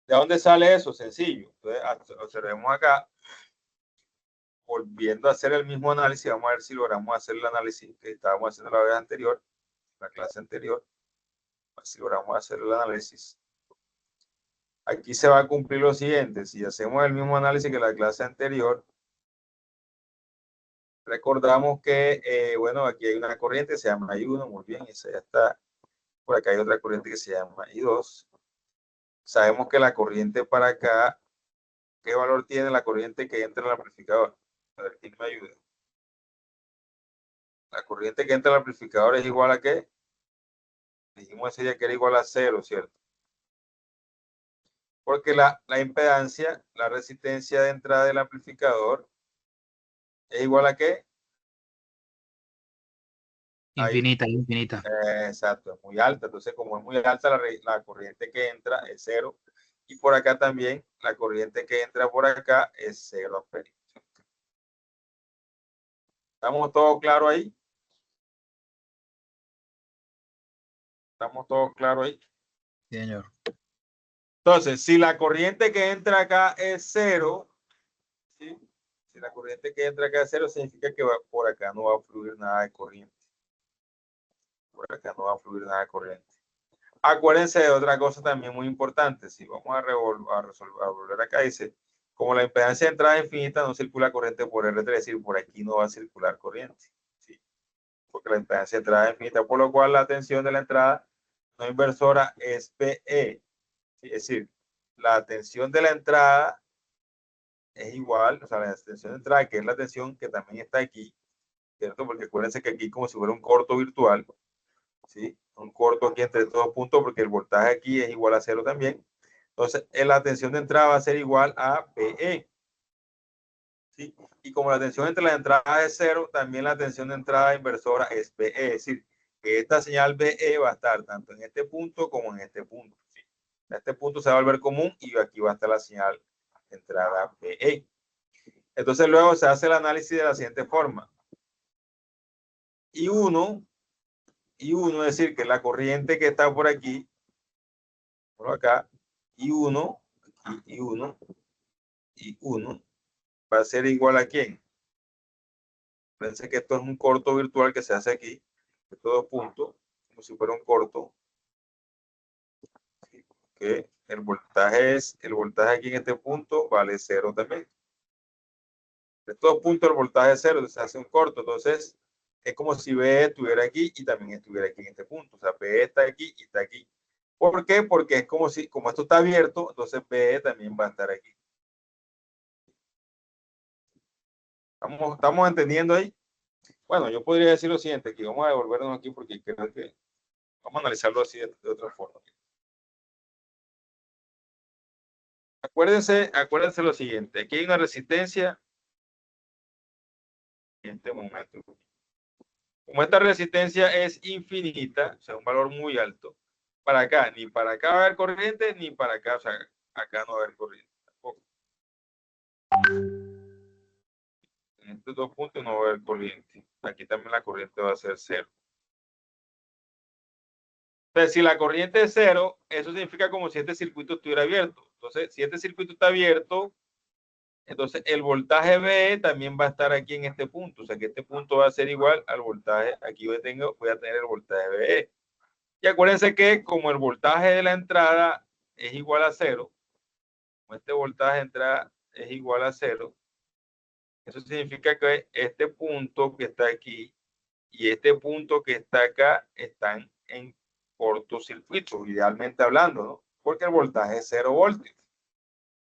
¿De dónde sale eso? Sencillo. Entonces, observemos acá, volviendo a hacer el mismo análisis, vamos a ver si logramos hacer el análisis que estábamos haciendo la vez anterior, la clase anterior, a ver si logramos hacer el análisis. Aquí se va a cumplir lo siguiente: si hacemos el mismo análisis que la clase anterior, recordamos que, bueno, aquí hay una corriente que se llama I1, muy bien, esa ya está. Por acá hay otra corriente que se llama I2. Sabemos que la corriente para acá, ¿qué valor tiene la corriente que entra en el amplificador? A ver, ¿quién me ayuda? La corriente que entra al amplificador es igual a ¿qué? Dijimos ese día que era igual a 0, ¿cierto? Porque la impedancia, la resistencia de entrada del amplificador es igual a ¿qué? Infinita, infinita. Exacto, es muy alta. Entonces, como es muy alta, la corriente que entra es 0. Y por acá también, la corriente que entra por acá es 0 amperios. ¿Estamos todos claros ahí? ¿Estamos todos claros ahí? Sí, señor. Entonces, si la corriente que entra acá es 0, ¿sí? Si la corriente que entra acá es 0, significa que por acá no va a fluir nada de corriente. Por acá no va a fluir nada de corriente. Acuérdense de otra cosa también muy importante. Si vamos a volver acá, dice, como la impedancia de entrada es infinita, no circula corriente por R3, es decir, por aquí no va a circular corriente. ¿Sí? Porque la impedancia de entrada es infinita, por lo cual la tensión de la entrada no inversora es PE. ¿Sí? Es decir, la tensión de la entrada es igual, o sea, la tensión de entrada, que es la tensión que también está aquí, ¿cierto? Porque acuérdense que aquí como si fuera un corto virtual, ¿sí? Un corto aquí entre estos dos puntos, porque el voltaje aquí es igual a 0 también. Entonces, la tensión de entrada va a ser igual a PE. ¿Sí? Y como la tensión entre las entradas es 0, también la tensión de entrada inversora es PE. Es decir, que esta señal BE va a estar tanto en este punto como en este punto. ¿Sí? Este punto se va a volver común y aquí va a estar la señal de entrada PE. Entonces, luego se hace el análisis de la siguiente forma. I1, es decir, que la corriente que está por aquí, por acá, I1, I1, I1, va a ser igual a ¿quién? Pensé que esto es un corto virtual que se hace aquí. estos dos puntos, como si fuera un corto, que el voltaje aquí en este punto vale 0 también. De estos dos puntos el voltaje es 0, entonces se hace un corto, entonces es como si B estuviera aquí y también estuviera aquí en este punto, o sea, B está aquí y está aquí. ¿Por qué? Porque es como si, como esto está abierto, entonces B también va a estar aquí. ¿Estamos entendiendo ahí? Bueno, yo podría decir lo siguiente, que vamos a devolvernos aquí porque creo que vamos a analizarlo así de otra forma. Acuérdense lo siguiente, aquí hay una resistencia en este momento. Como esta resistencia es infinita, o sea, un valor muy alto, para acá, ni para acá va a haber corriente, ni para acá, o sea, acá no va a haber corriente tampoco. En estos dos puntos no va a haber corriente. Aquí también la corriente va a ser 0. Entonces, si la corriente es 0, eso significa como si este circuito estuviera abierto. Entonces, si este circuito está abierto, entonces el voltaje B también va a estar aquí en este punto. O sea, que este punto va a ser igual al voltaje. Aquí voy a tener el voltaje BE. Y acuérdense que como el voltaje de la entrada es igual a 0, como este voltaje de entrada es igual a 0, eso significa que este punto que está aquí y este punto que está acá están en cortocircuito, idealmente hablando, ¿no? Porque el voltaje es 0 voltios.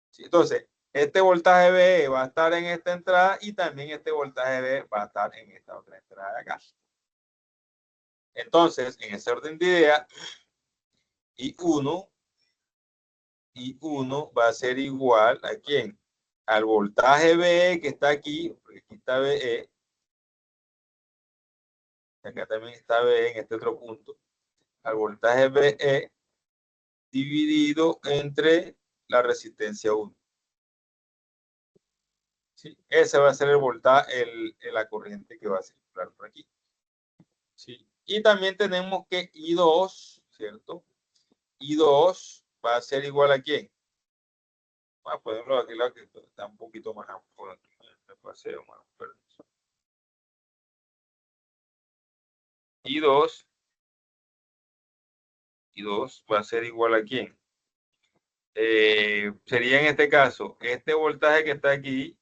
¿Sí? Entonces, este voltaje B va a estar en esta entrada y también este voltaje B va a estar en esta otra entrada de acá. Entonces, en ese orden de idea, I1 va a ser igual a quién? Al voltaje BE que está aquí, porque aquí está BE, acá también está BE en este otro punto, al voltaje BE dividido entre la resistencia 1. ¿Sí? Ese va a ser el voltaje, la corriente que va a circular por aquí. ¿Sí? Y también tenemos que I2, ¿cierto? I2 va a ser igual a quién. Vamos a ponerlo aquí, lado que está un poquito más amplio. Me paseo más, perdón. I2 va a ser igual a quién. Sería en este caso, este voltaje que está aquí,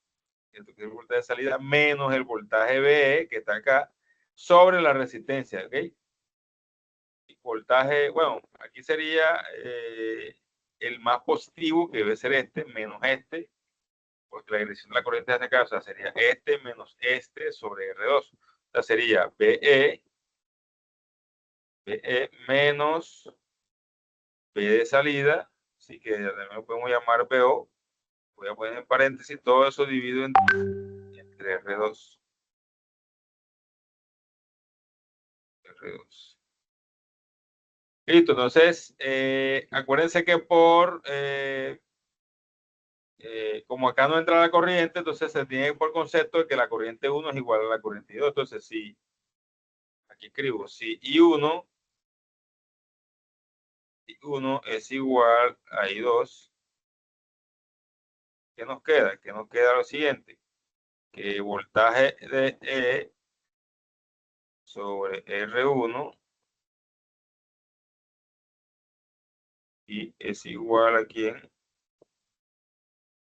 que es el voltaje de salida, menos el voltaje BE que está acá, sobre la resistencia, ¿ok? Voltaje, bueno, aquí sería el más positivo, que debe ser este, menos este, porque la dirección de la corriente de este caso sería este menos este sobre R2. O sea, sería BE menos B de salida, así que también lo podemos llamar BO. Voy a poner en paréntesis todo eso dividido entre R2. R2. Listo, entonces, acuérdense que como acá no entra la corriente, entonces se tiene por concepto de que la corriente 1 es igual a la corriente 2. Entonces, si, aquí escribo, si I1 es igual a I2, ¿qué nos queda? Que nos queda lo siguiente, que voltaje de E sobre R1 y es igual a quién,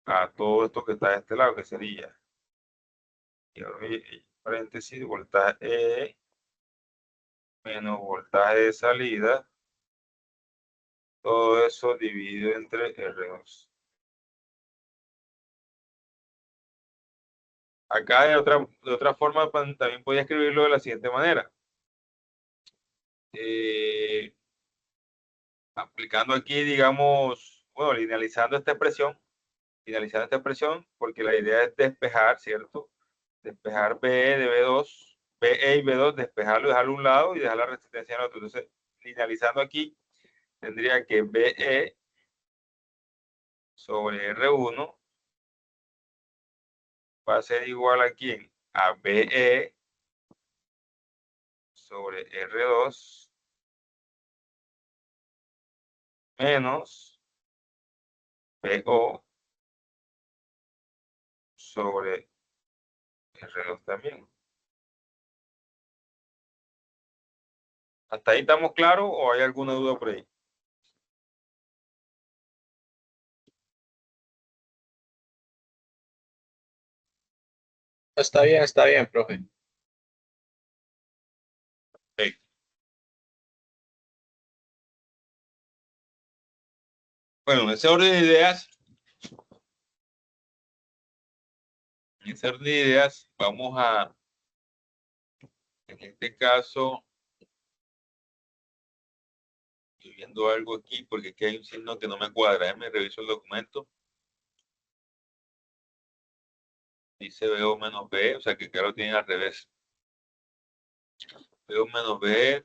a todo esto que está de este lado, que sería, y ahora paréntesis, voltaje E menos voltaje de salida, todo eso dividido entre R2. Acá de otra forma también podía escribirlo de la siguiente manera. Aplicando aquí, digamos, bueno, linealizando esta expresión, porque la idea es despejar, ¿cierto? Despejar BE de B2, BE y B2, despejarlo, dejarlo a un lado y dejar la resistencia en otro. Entonces, linealizando aquí, tendría que BE sobre R1 va a ser igual a quién? A BE sobre R2 menos BO sobre R2 también. ¿Hasta ahí estamos claros o hay alguna duda por ahí? Está bien, profe. Sí. Bueno, en ese orden de ideas, vamos a, en este caso, estoy viendo algo aquí porque aquí hay un signo que no me cuadra. Déjame reviso el documento. Dice BO menos B, o sea que acá lo tienen al revés. BO menos B,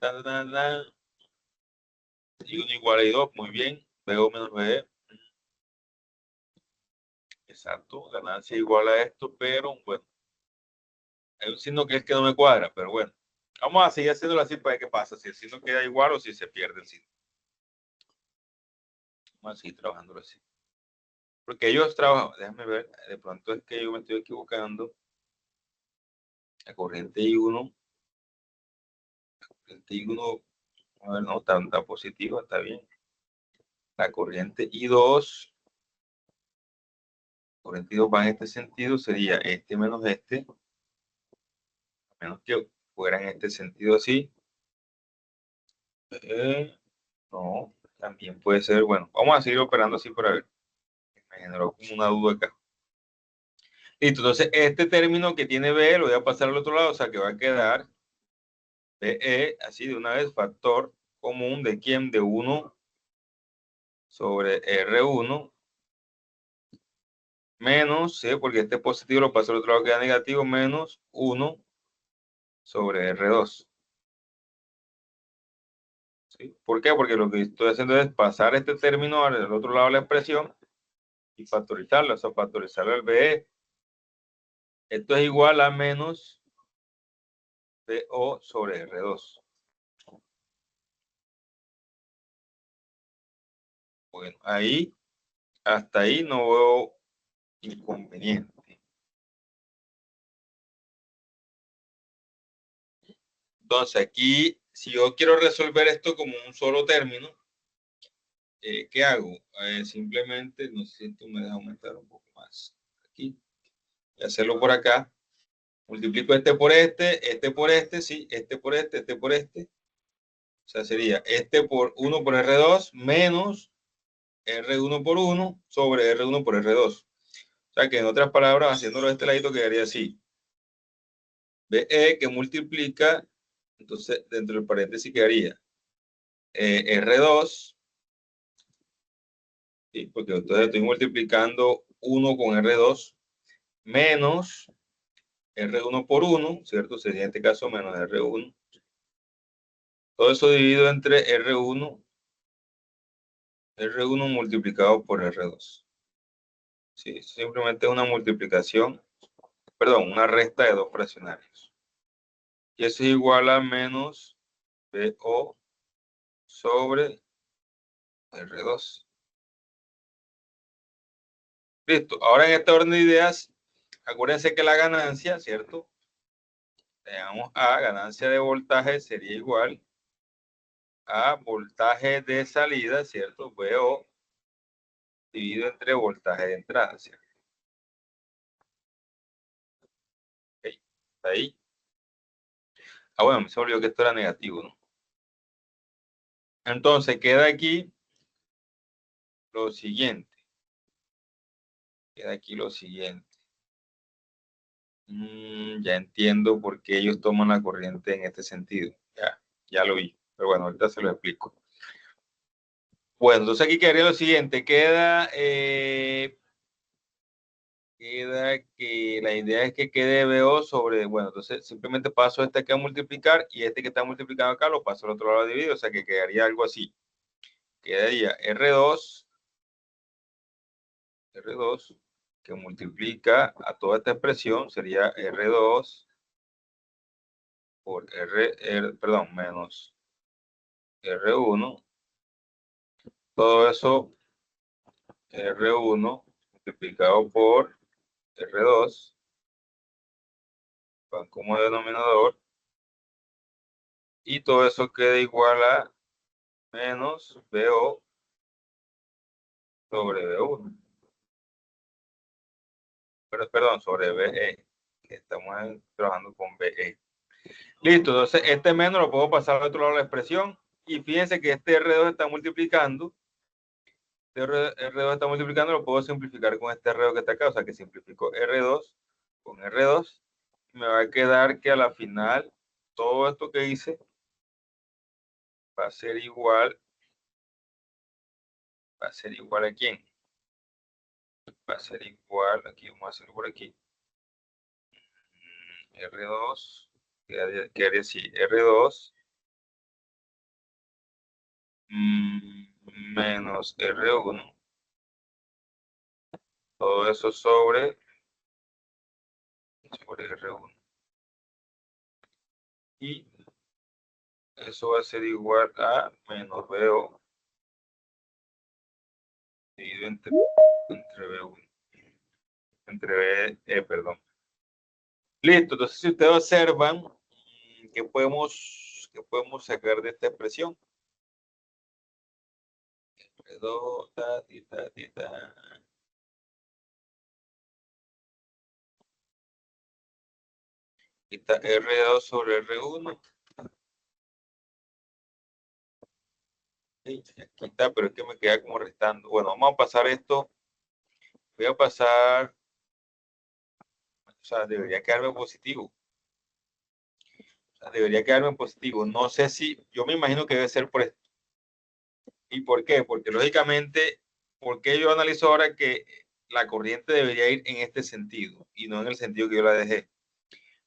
y 1 igual a 2, muy bien. BO menos B. Exacto, ganancia igual a esto, pero bueno, hay un signo que es que no me cuadra, pero bueno. Vamos a seguir haciéndolo así para ver qué pasa, si el signo queda igual o si se pierde el signo. Vamos a seguir trabajándolo así. Porque ellos trabajan, déjame ver, de pronto es que yo me estoy equivocando. La corriente I1, a ver, no, está positiva, está bien. La corriente I2 va en este sentido, sería este menos este, a menos que fuera en este sentido así. No, también puede ser, bueno, vamos a seguir operando así para ver. Me generó como una duda acá. Listo, entonces este término que tiene B lo voy a pasar al otro lado, o sea que va a quedar BE, así de una vez, factor común de quién, de 1 sobre R1 menos, ¿sí? Porque este positivo lo paso al otro lado, queda negativo, menos 1 sobre R2. ¿Sí? ¿Por qué? Porque lo que estoy haciendo es pasar este término al otro lado de la expresión y factorizarlo, o sea, factorizarlo al BE. Esto es igual a menos BO sobre R2. Bueno, ahí, hasta ahí no veo inconveniente. Entonces aquí, si yo quiero resolver esto como un solo término, ¿qué hago? Simplemente, no sé si esto me deja aumentar un poco más. Aquí, y hacerlo por acá. Multiplico este por este, sí, este por este. O sea, sería este por 1 por R2 menos R1 por 1 sobre R1 por R2. O sea que en otras palabras, haciéndolo de este ladito quedaría así. BE que multiplica, entonces dentro del paréntesis quedaría R2, ¿sí? Porque entonces estoy multiplicando 1 con R2 menos R1 por 1, ¿cierto? Sería en este caso menos R1. Todo eso dividido entre R1 multiplicado por R2. Sí, simplemente es una multiplicación, perdón, una resta de dos fraccionarios. Y eso es igual a menos BO sobre R2. Listo. Ahora en este orden de ideas, acuérdense que la ganancia, ¿cierto? Tenemos A, ganancia de voltaje sería igual a voltaje de salida, ¿cierto? VO dividido entre voltaje de entrada, ¿cierto? Ok, está ahí. Ah, bueno, me se olvidó que esto era negativo, ¿no? Entonces queda aquí lo siguiente. Queda aquí lo siguiente. Ya entiendo por qué ellos toman la corriente en este sentido. Ya lo vi. Pero bueno, ahorita se lo explico. Bueno, entonces aquí quedaría lo siguiente. Queda que la idea es que quede BO sobre, bueno, entonces simplemente paso este aquí a multiplicar y este que está multiplicado acá lo paso al otro lado dividido, o sea que quedaría algo así. Quedaría R2 que multiplica a toda esta expresión, sería R2 por perdón, menos R1. Todo eso R1 multiplicado por R2 van como denominador Y todo eso queda igual a menos BO sobre B1. Pero, perdón, sobre BE, que estamos trabajando con BE. Listo, entonces este menos lo puedo pasar al otro lado de la expresión. Y fíjense que este R2 está multiplicando. Este R2 está multiplicando, lo puedo simplificar con este R2 que está acá. O sea que simplifico R2 con R2. Me va a quedar que a la final todo esto que hice va a ser igual. ¿Va a ser igual a quién? Va a ser igual, aquí vamos a hacerlo por aquí. R2, quedaría así, R2 menos R1. Todo eso sobre R1. Y eso va a ser igual a menos BO dividido entre B1. Entre B, perdón. Listo, entonces si ustedes observan, ¿qué podemos sacar de esta expresión? R2, Aquí está R2 sobre R1. Aquí está, pero es que me queda como restando. Bueno, vamos a pasar esto. Voy a pasar, o sea, debería quedarme positivo. O sea, debería quedarme positivo. No sé si, yo me imagino que debe ser por esto. ¿Y por qué? Porque lógicamente, ¿por qué yo analizo ahora que la corriente debería ir en este sentido y no en el sentido que yo la dejé?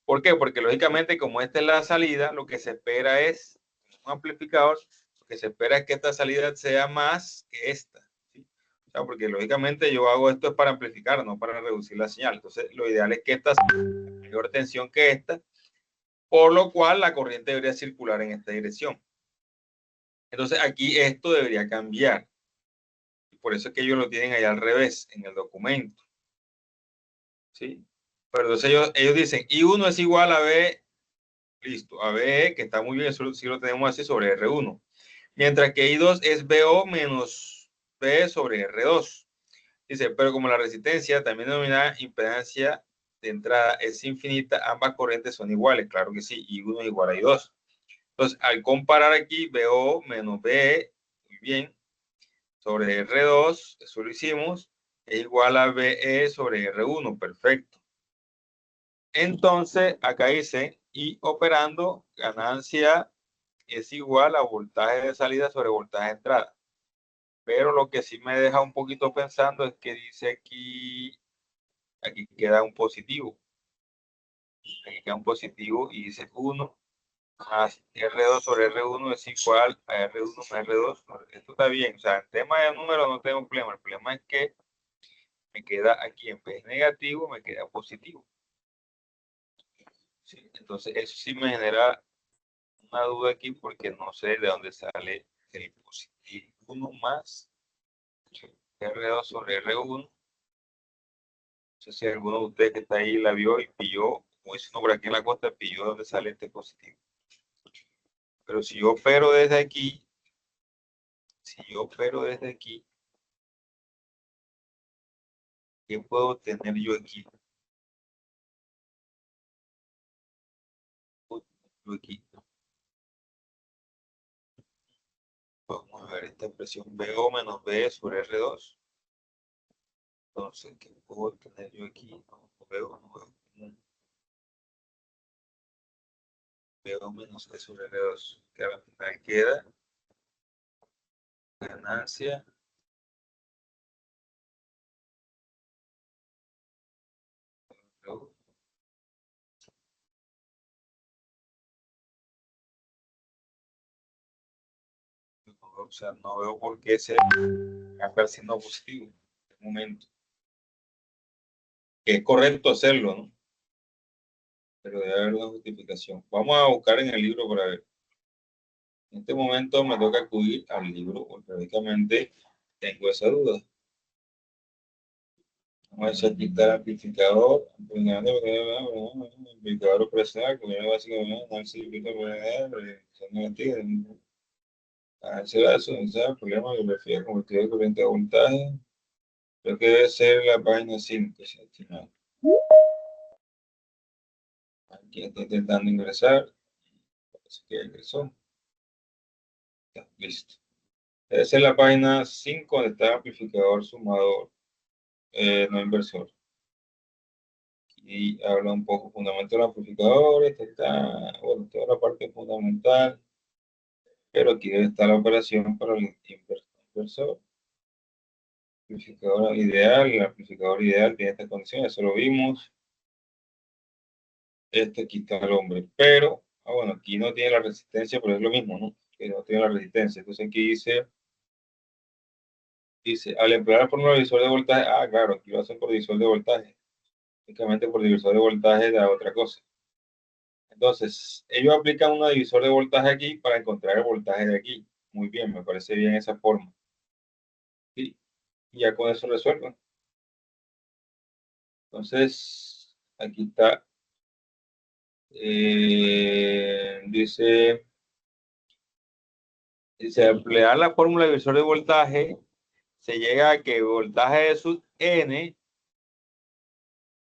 ¿Por qué? Porque lógicamente, como esta es la salida, lo que se espera es un amplificador, lo que se espera es que esta salida sea más que esta. ¿Sí? O sea, porque lógicamente yo hago esto es para amplificar, no para reducir la señal. Entonces, lo ideal es que esta sea de mayor tensión que esta, por lo cual la corriente debería circular en esta dirección. Entonces, aquí esto debería cambiar. Por eso es que ellos lo tienen ahí al revés en el documento. ¿Sí? Pero entonces ellos dicen, I1 es igual a B. Listo, AB, que está muy bien, eso sí lo tenemos así sobre R1. Mientras que I2 es BO menos B sobre R2. Dice, pero como la resistencia, también denominada impedancia de entrada, es infinita, ambas corrientes son iguales. Claro que sí, I1 es igual a I2. Entonces, al comparar aquí, BO menos B, muy bien, sobre R2, eso lo hicimos, es igual a BE sobre R1, perfecto. Entonces, acá dice, y operando, ganancia es igual a voltaje de salida sobre voltaje de entrada. Pero lo que sí me deja un poquito pensando es que dice aquí queda un positivo. Aquí queda un positivo y dice 1 más R2 sobre R1 es igual a R1 más R2. Esto está bien. O sea, en tema de números no tengo problema. El problema es que me queda aquí en vez de negativo, me queda positivo. ¿Sí? Entonces, eso sí me genera una duda aquí porque no sé de dónde sale el positivo. 1 más R2 sobre R1. No sé si alguno de ustedes que está ahí la vio y pilló, como dicen por aquí en la costa, pilló dónde sale este positivo. Pero si yo opero desde aquí, ¿qué puedo tener yo aquí? Vamos a ver esta expresión BO menos B sobre R2. Entonces, ¿qué puedo tener yo aquí? No veo. BO menos B sobre R2. Que a la final queda ganancia. O sea, no veo por qué se cambia el signo positivo en este momento. Que es correcto hacerlo, ¿no? Pero debe haber una justificación. Vamos a buscar en el libro para ver. En este momento me toca acudir al libro porque lógicamente tengo esa duda. Vamos a decir, aquí está el amplificador, amplificador operacional, que viene básicamente análisis de predicción negativa, el problema que prefiere convertir de corriente a voltaje. Creo que debe ser la página 5, si no estoy mal. Aquí está intentando ingresar. Parece que ingresó. Ya, listo. Debe ser la página 5 donde está el amplificador sumador, no inversor. Y habla un poco fundamental del amplificador. Esta está, bueno, toda la parte fundamental. Pero aquí debe estar la operación para el inversor. Amplificador ideal, el amplificador ideal tiene estas condiciones, eso lo vimos. Aquí está el hombre, pero, bueno, aquí no tiene la resistencia, pero es lo mismo, ¿no? Que no tiene la resistencia. Entonces aquí dice, al emplear la fórmula de divisor de voltaje, claro, aquí lo hacen por divisor de voltaje. Únicamente por divisor de voltaje da otra cosa. Entonces, ellos aplican un divisor de voltaje aquí para encontrar el voltaje de aquí. Muy bien, me parece bien esa forma. Y ya con eso resuelven. Entonces, aquí está. Dice, emplear la fórmula de divisor de voltaje, se llega a que voltaje de sub n,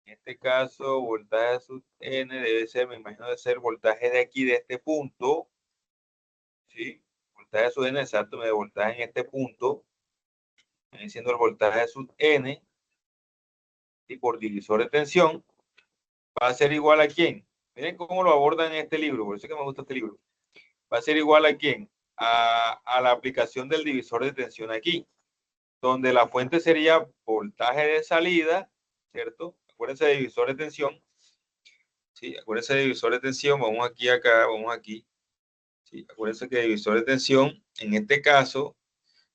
en este caso, voltaje de sub n debe ser, me imagino, de ser voltaje de aquí, de este punto, ¿sí? Voltaje de sub n, exacto, de voltaje en este punto, viene siendo el voltaje de sub n, y por divisor de tensión, va a ser igual a quién. Miren cómo lo abordan en este libro, por eso es que me gusta este libro. Va a ser igual a quién, a la aplicación del divisor de tensión aquí, donde la fuente sería voltaje de salida, ¿cierto? Acuérdense de divisor de tensión. Sí, acuérdense de divisor de tensión, vamos aquí, acá, vamos aquí. Sí, acuérdense que divisor de tensión, en este caso,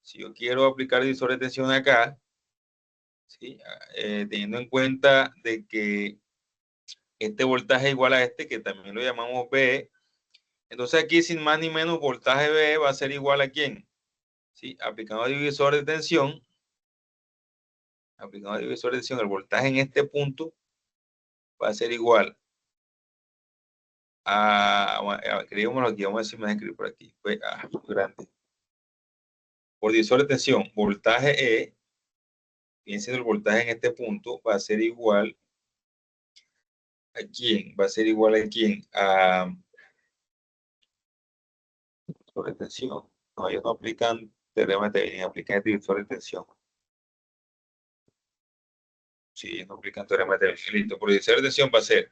si yo quiero aplicar divisor de tensión acá, ¿sí? Teniendo en cuenta de que este voltaje es igual a este, que también lo llamamos B, entonces aquí sin más ni menos voltaje B va a ser igual a ¿quién? ¿Sí? Aplicando divisor de tensión, el voltaje en este punto va a ser igual escribámoslo aquí, vamos a decir, más escribir por aquí, muy grande. Por divisor de tensión, voltaje E, viene siendo el voltaje en este punto, va a ser igual a quién, va a ser igual a quién, sobre tensión. No, ellos no aplican teorema de Thevenin, aplican el divisor de tensión. Sí, no aplican teorema de Thevenin. Listo, por divisor de tensión va a ser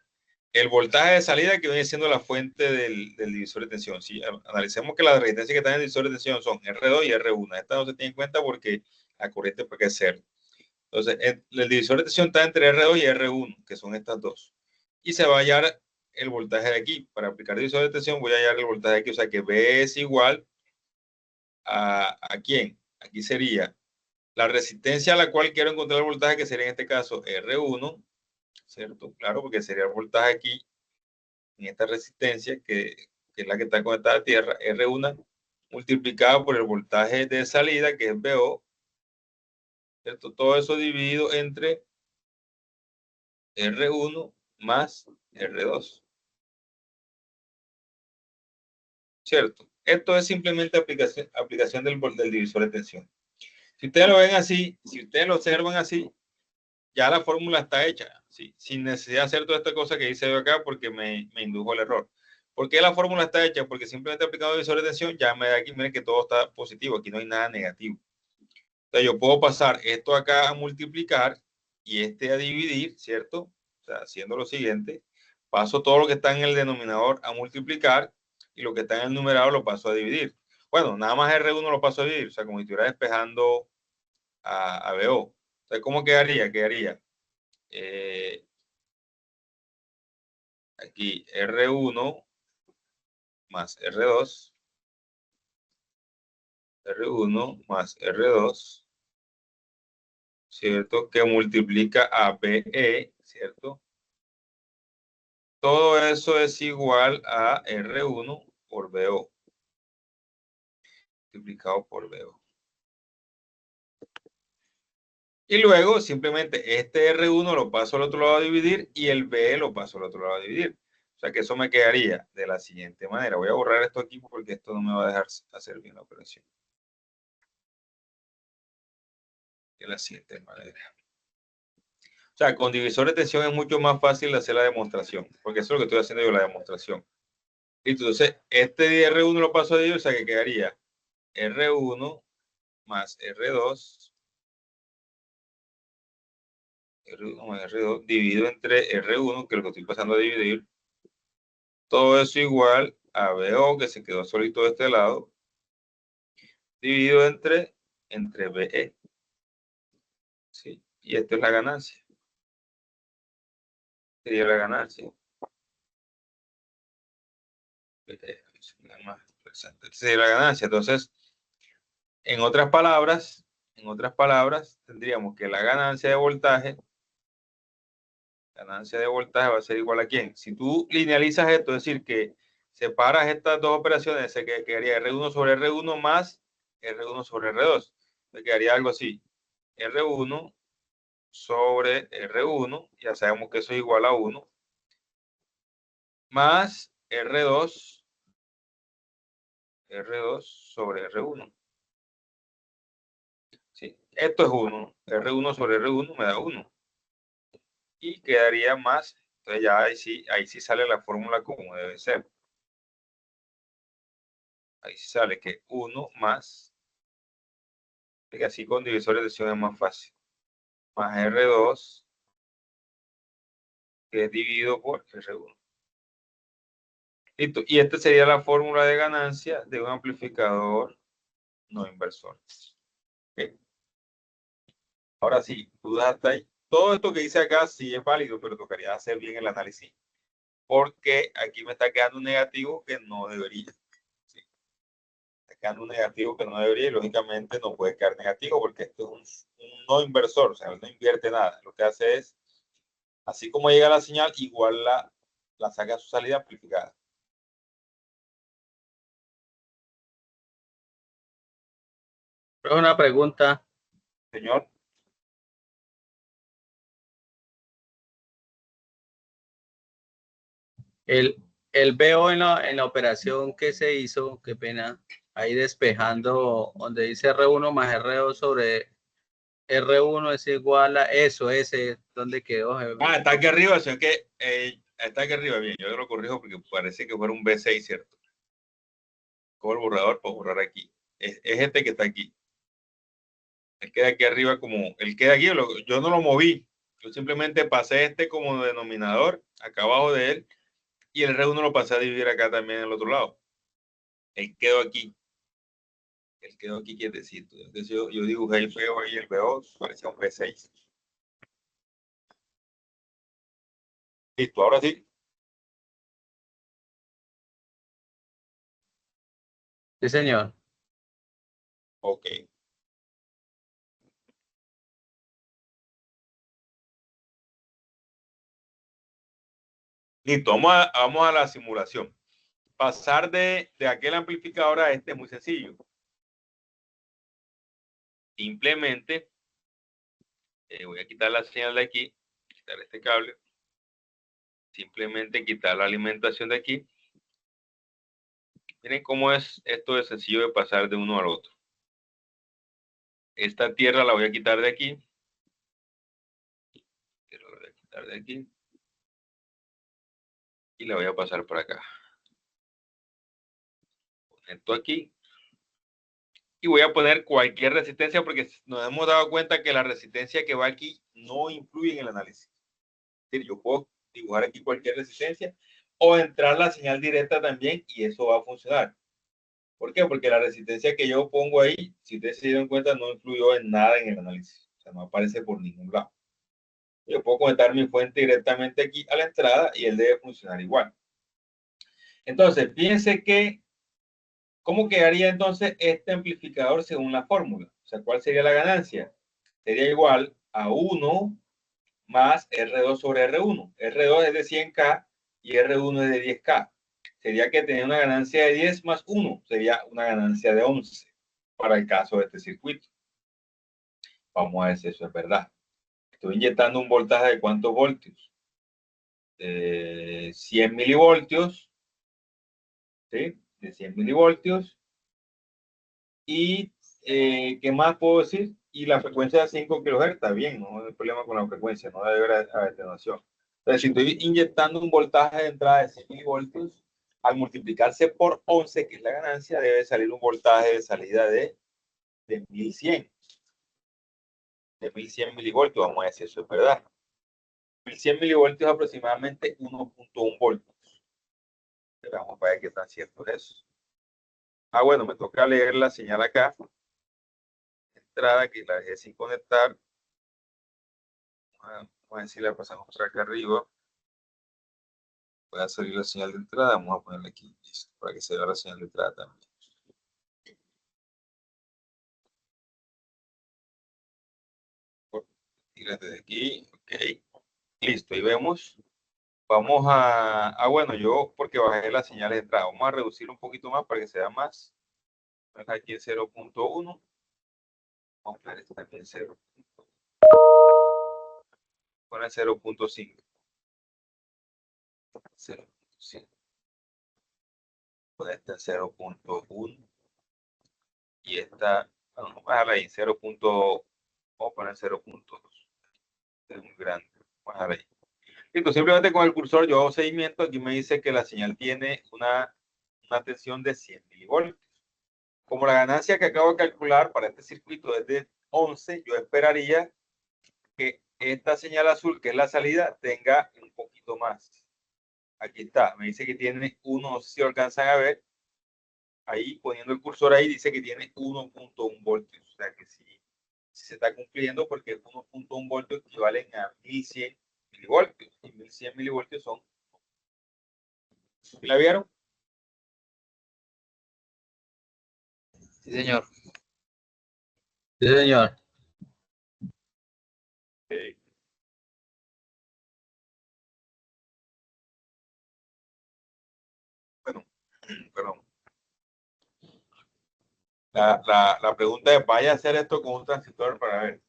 el voltaje de salida que viene siendo la fuente del divisor de tensión. Si analicemos que las resistencias que están en el divisor de tensión son R2 y R1. Esta no se tiene en cuenta porque la corriente puede ser. Entonces, el divisor de tensión está entre R2 y R1, que son estas dos. Y se va a hallar el voltaje de aquí. Para aplicar el divisor de tensión voy a hallar el voltaje de aquí. O sea que B es igual ¿a quién? Aquí sería la resistencia a la cual quiero encontrar el voltaje, que sería en este caso R1, ¿cierto? Claro, porque sería el voltaje aquí en esta resistencia, que es la que está conectada a tierra, R1 multiplicado por el voltaje de salida, que es VO, ¿cierto? Todo eso dividido entre R1 más R2, ¿cierto? Esto es simplemente aplicación del divisor de tensión. Si ustedes lo ven así, si ustedes lo observan así, ya la fórmula está hecha, ¿sí? Sin necesidad de hacer toda esta cosa que hice yo acá porque me indujo el error. ¿Por qué la fórmula está hecha? Porque simplemente aplicando el divisor de tensión, ya me da aquí, miren que todo está positivo, aquí no hay nada negativo. Entonces yo puedo pasar esto acá a multiplicar y a dividir, ¿cierto? O sea, haciendo lo siguiente, paso todo lo que está en el denominador a multiplicar y lo que está en el numerador lo paso a dividir. Bueno, nada más R1 lo paso a dividir, o sea, como si estuviera despejando a BO. Entonces, ¿cómo quedaría? Quedaría aquí R1 más R2, R1 más R2, ¿cierto? Que multiplica a BE, ¿cierto? Todo eso es igual a R1 por BO, multiplicado por BO. Y luego simplemente este R1 lo paso al otro lado a dividir y el B lo paso al otro lado a dividir. O sea que eso me quedaría de la siguiente manera. Voy a borrar esto aquí porque esto no me va a dejar hacer bien la operación. De la siguiente manera. O sea, con divisor de tensión es mucho más fácil hacer la demostración, porque eso es lo que estoy haciendo yo, la demostración. Entonces, este de R1 lo paso a dividir, o sea que quedaría R1 más R2, R1 más R2, dividido entre R1, que es lo que estoy pasando a dividir. Todo eso igual a BO, que se quedó solito de este lado, dividido entre BE. ¿Sí? Y esta es la ganancia. Sería la ganancia. Sería la ganancia. Entonces, en otras palabras, tendríamos que la ganancia de voltaje va a ser igual a ¿quién? Si tú linealizas esto, es decir, que separas estas dos operaciones, se quedaría R1 sobre R1 más R1 sobre R2. Se quedaría algo así. R1 sobre R1, ya sabemos que eso es igual a 1, más R2 sobre R1. ¿Sí? Esto es 1. R1 sobre R1 me da 1. Y quedaría más. Entonces ya ahí sí sale la fórmula como debe ser. Ahí sí sale que 1 más, que así con divisores de tensión es más fácil, más R2, que es dividido por R1. Listo. Y esta sería la fórmula de ganancia de un amplificador no inversor. ¿Okay? Ahora sí, dudas hasta ahí. Todo esto que hice acá sí es válido, pero tocaría hacer bien el análisis. Porque aquí me está quedando un negativo que no debería. ¿Sí? Está quedando un negativo que no debería y lógicamente no puede quedar negativo porque esto es un no inversor, o sea, no invierte nada. Lo que hace es, así como llega la señal, igual la saca a su salida amplificada. Es una pregunta. Señor. El veo en la operación que se hizo, qué pena, ahí despejando donde dice R1 más R2 sobre R1 es igual a eso, ese, ¿dónde quedó? Está aquí arriba, o sea que está aquí arriba, bien, yo lo corrijo porque parece que fuera un B6, ¿cierto? Con el borrador para borrar aquí. Es este que está aquí. Él queda aquí arriba como, él queda aquí, yo no lo moví, yo simplemente pasé este como denominador acá abajo de él y el R1 lo pasé a dividir acá también en el otro lado. Él quedó aquí quietecito. Entonces yo dibujé el BO y el BO parecía un B6. Listo, ahora sí. Sí, señor. Ok. Listo, vamos a la simulación. Pasar de aquel amplificador a este es muy sencillo. Simplemente voy a quitar la señal de aquí, quitar este cable. Simplemente quitar la alimentación de aquí. Miren cómo es esto de sencillo de pasar de uno al otro. Esta tierra la voy a quitar de aquí. La voy a quitar de aquí. Y la voy a pasar por acá. Esto aquí. Y voy a poner cualquier resistencia porque nos hemos dado cuenta que la resistencia que va aquí no influye en el análisis. Es decir, yo puedo dibujar aquí cualquier resistencia o entrar la señal directa también y eso va a funcionar. ¿Por qué? Porque la resistencia que yo pongo ahí, si ustedes se dieron cuenta, no influyó en nada en el análisis. O sea, no aparece por ningún lado. Yo puedo conectar mi fuente directamente aquí a la entrada y él debe funcionar igual. Entonces, fíjense que, ¿cómo quedaría entonces este amplificador según la fórmula? O sea, ¿cuál sería la ganancia? Sería igual a 1 más R2 sobre R1. R2 es de 100K y R1 es de 10K. Sería que tenía una ganancia de 10 más 1. Sería una ganancia de 11 para el caso de este circuito. Vamos a ver si eso es verdad. Estoy inyectando un voltaje de ¿cuántos voltios? 100 milivoltios, ¿sí? De 100 milivoltios. Y, ¿qué más puedo decir? Y la frecuencia de 5 kHz, está bien, no hay problema con la frecuencia, no debe haber atenuación. Entonces, si estoy inyectando un voltaje de entrada de 100 milivoltios, al multiplicarse por 11, que es la ganancia, debe salir un voltaje de salida de 1100. De 1100 milivoltios, vamos a decir, eso es verdad. 1100 milivoltios aproximadamente 1.1 voltios. Vamos a ver qué tan cierto es eso. Ah, bueno, me toca leer la señal acá. Entrada que la dejé sin conectar. Vamos a ver si la pasamos por acá arriba. Voy a salir la señal de entrada. Vamos a ponerle aquí listo, para que se vea la señal de entrada también. Tira desde aquí. Ok. Listo. Y vemos. Vamos a. Bueno, yo porque bajé las señales de entrada. Vamos a reducir un poquito más para que sea más. Aquí en 0.1. Vamos a poner este también 0. Poner 0.5. 0.5. Poner este en 0.1. Y esta, vamos a bajarla ahí, 0. Vamos a poner 0.2. Es muy grande. Vamos a bajar ahí. Listo, simplemente con el cursor yo hago seguimiento. Aquí me dice que la señal tiene una tensión de 100 milivoltios. Como la ganancia que acabo de calcular para este circuito es de 11, yo esperaría que esta señal azul, que es la salida, tenga un poquito más. Aquí está, me dice que tiene 1, no sé si lo alcanzan a ver. Ahí, poniendo el cursor ahí, dice que tiene 1.1 voltios. O sea que sí, se está cumpliendo porque 1.1 voltios equivalen a 1100 milivoltios. Y 1100 milivoltios son. ¿La vieron? Sí, señor. Sí, señor. Okay. Bueno, perdón. La pregunta es, ¿vaya a hacer esto con un transistor para ver?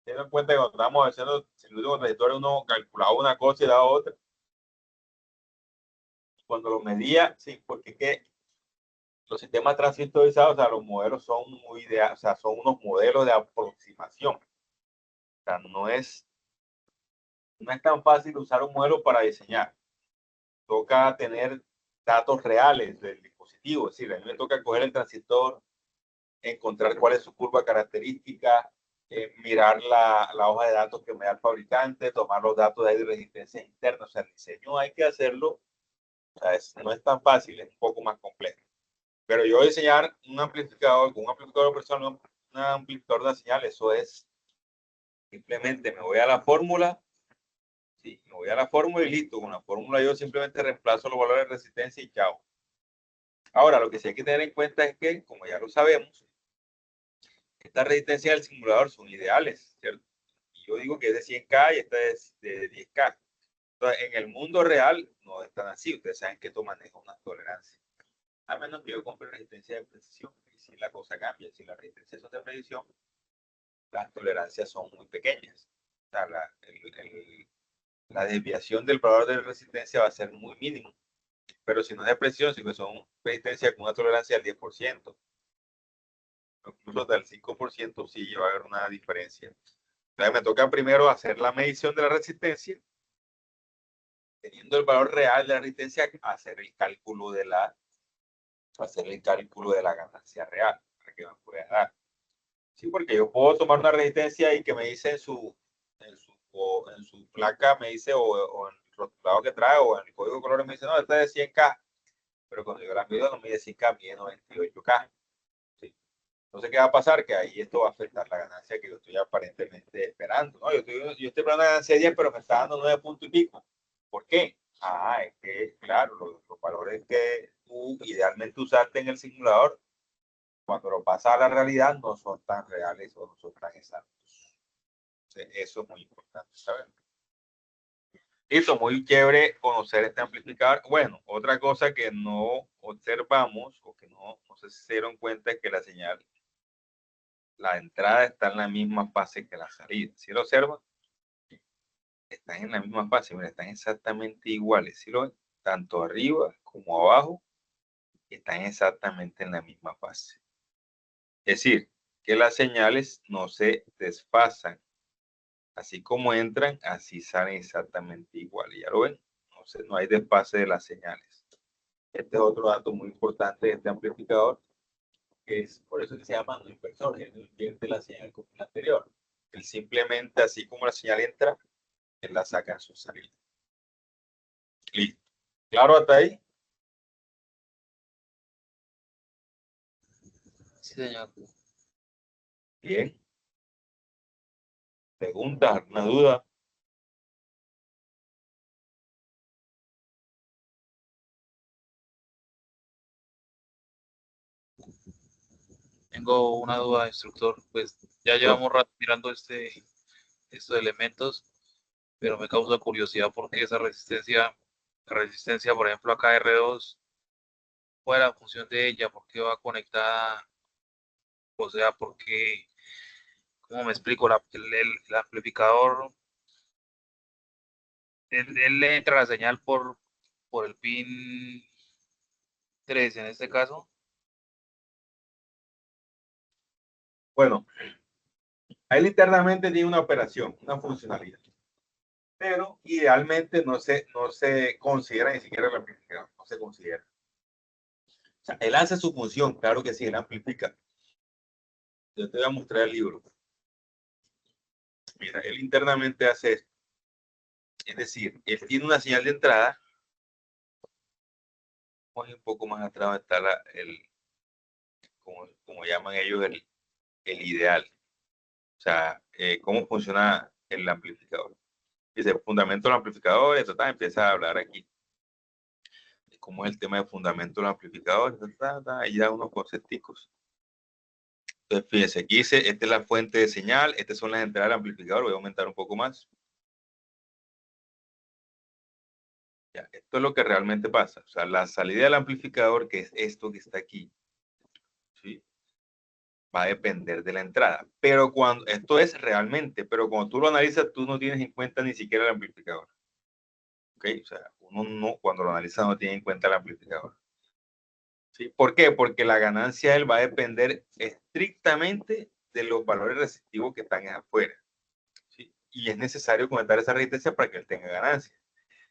Teniendo en cuenta que cuando estamos haciendo circuitos con transistores, uno calculaba una cosa y daba otra. Cuando lo medía, sí, porque ¿qué? Los sistemas transistorizados, o sea, los modelos son muy ideales, o sea, son unos modelos de aproximación. O sea, no es tan fácil usar un modelo para diseñar. Toca tener datos reales del dispositivo, es decir, a mí me toca coger el transistor, encontrar cuál es su curva característica, mirar la hoja de datos que me da el fabricante, tomar los datos de resistencia interna, o sea, el diseño hay que hacerlo, o sea, no es tan fácil, es un poco más complejo. Pero yo diseñar un amplificador con un amplificador personal, un amplificador de señal, eso es simplemente me voy a la fórmula, sí, me voy a la fórmula y listo. Con la fórmula yo simplemente reemplazo los valores de resistencia y chao. Ahora, lo que sí hay que tener en cuenta es que, como ya lo sabemos, estas resistencias del simulador son ideales, ¿cierto? Y yo digo que es de 100K y esta es de 10K. Entonces, en el mundo real no es tan así. Ustedes saben que esto maneja una tolerancia. A menos que yo compre resistencia de precisión. Y si la cosa cambia, si las resistencias son de precisión, las tolerancias son muy pequeñas. O sea, la desviación del valor de resistencia va a ser muy mínimo. Pero si no es de precisión, si son resistencias con una tolerancia del 10%, incluso del 5%, sí va a haber una diferencia. Entonces me toca primero hacer la medición de la resistencia, teniendo el valor real de la resistencia, hacer el cálculo de la ganancia real, para que me pueda dar. Sí, porque yo puedo tomar una resistencia y que me dice en su placa, me dice, o en el rotulado que trae, o en el código de colores me dice, no, esta es de 100K, pero cuando yo la mido no mide 100K, mide 98K. ¿Sí? Entonces, ¿qué va a pasar? Que ahí esto va a afectar la ganancia que yo estoy aparentemente esperando. ¿No? Yo estoy esperando una ganancia de 10, pero me está dando 9 puntos y pico. ¿Por qué? Es que, claro, los valores que tú idealmente usaste en el simulador, cuando lo pasa a la realidad, no son tan reales o no son tan exactos. Entonces, eso es muy importante saber. Listo, muy chévere conocer este amplificador. Bueno, otra cosa que no observamos o que no sé si se dieron cuenta es que la señal la entrada está en la misma fase que la salida. ¿Sí lo observan? Están en la misma fase, mira, están exactamente iguales. ¿Sí lo ven? Tanto arriba como abajo están exactamente en la misma fase. Es decir, que las señales no se desfasan. Así como entran, así salen exactamente iguales. ¿Ya lo ven? No hay desfase de las señales. Este es otro dato muy importante de este amplificador, que es por eso que se llama no inversor. Él no invierte la señal como la anterior. Él simplemente, así como la señal entra, él la saca en su salida. Listo. ¿Claro hasta ahí? Sí, señor. Bien. ¿Preguntas? ¿Alguna duda? Tengo una duda, instructor. Pues ya llevamos rato mirando estos elementos, pero me causa curiosidad porque esa resistencia, la resistencia, por ejemplo, acá R2, ¿cuál es la función de ella? ¿Por qué va conectada? O sea, porque, ¿cómo me explico? El amplificador, él le entra la señal por el pin 3 en este caso. Bueno, él internamente tiene una operación, una funcionalidad. Pero idealmente no se considera ni siquiera el amplificador, no se considera. O sea, él hace su función, claro que sí, él amplifica. Yo te voy a mostrar el libro. Mira, él internamente hace esto. Es decir, él tiene una señal de entrada. Un poco más atrás está como llaman ellos, el ideal. O sea, cómo funciona el amplificador. Dice, fundamento del amplificador, empieza a hablar aquí. Cómo es el tema de fundamento del amplificador, ahí da unos concepticos. Entonces, fíjense, aquí dice, esta es la fuente de señal, estas son las entradas del amplificador, voy a aumentar un poco más. Ya, esto es lo que realmente pasa. O sea, la salida del amplificador, que es esto que está aquí, ¿sí? Va a depender de la entrada. Pero cuando, esto es realmente, pero cuando tú lo analizas, tú no tienes en cuenta ni siquiera el amplificador. ¿Ok? O sea, uno no, cuando lo analiza no tiene en cuenta el amplificador. ¿Sí? ¿Por qué? Porque la ganancia de él va a depender estrictamente de los valores resistivos que están afuera. ¿Sí? Y es necesario conectar esa resistencia para que él tenga ganancia.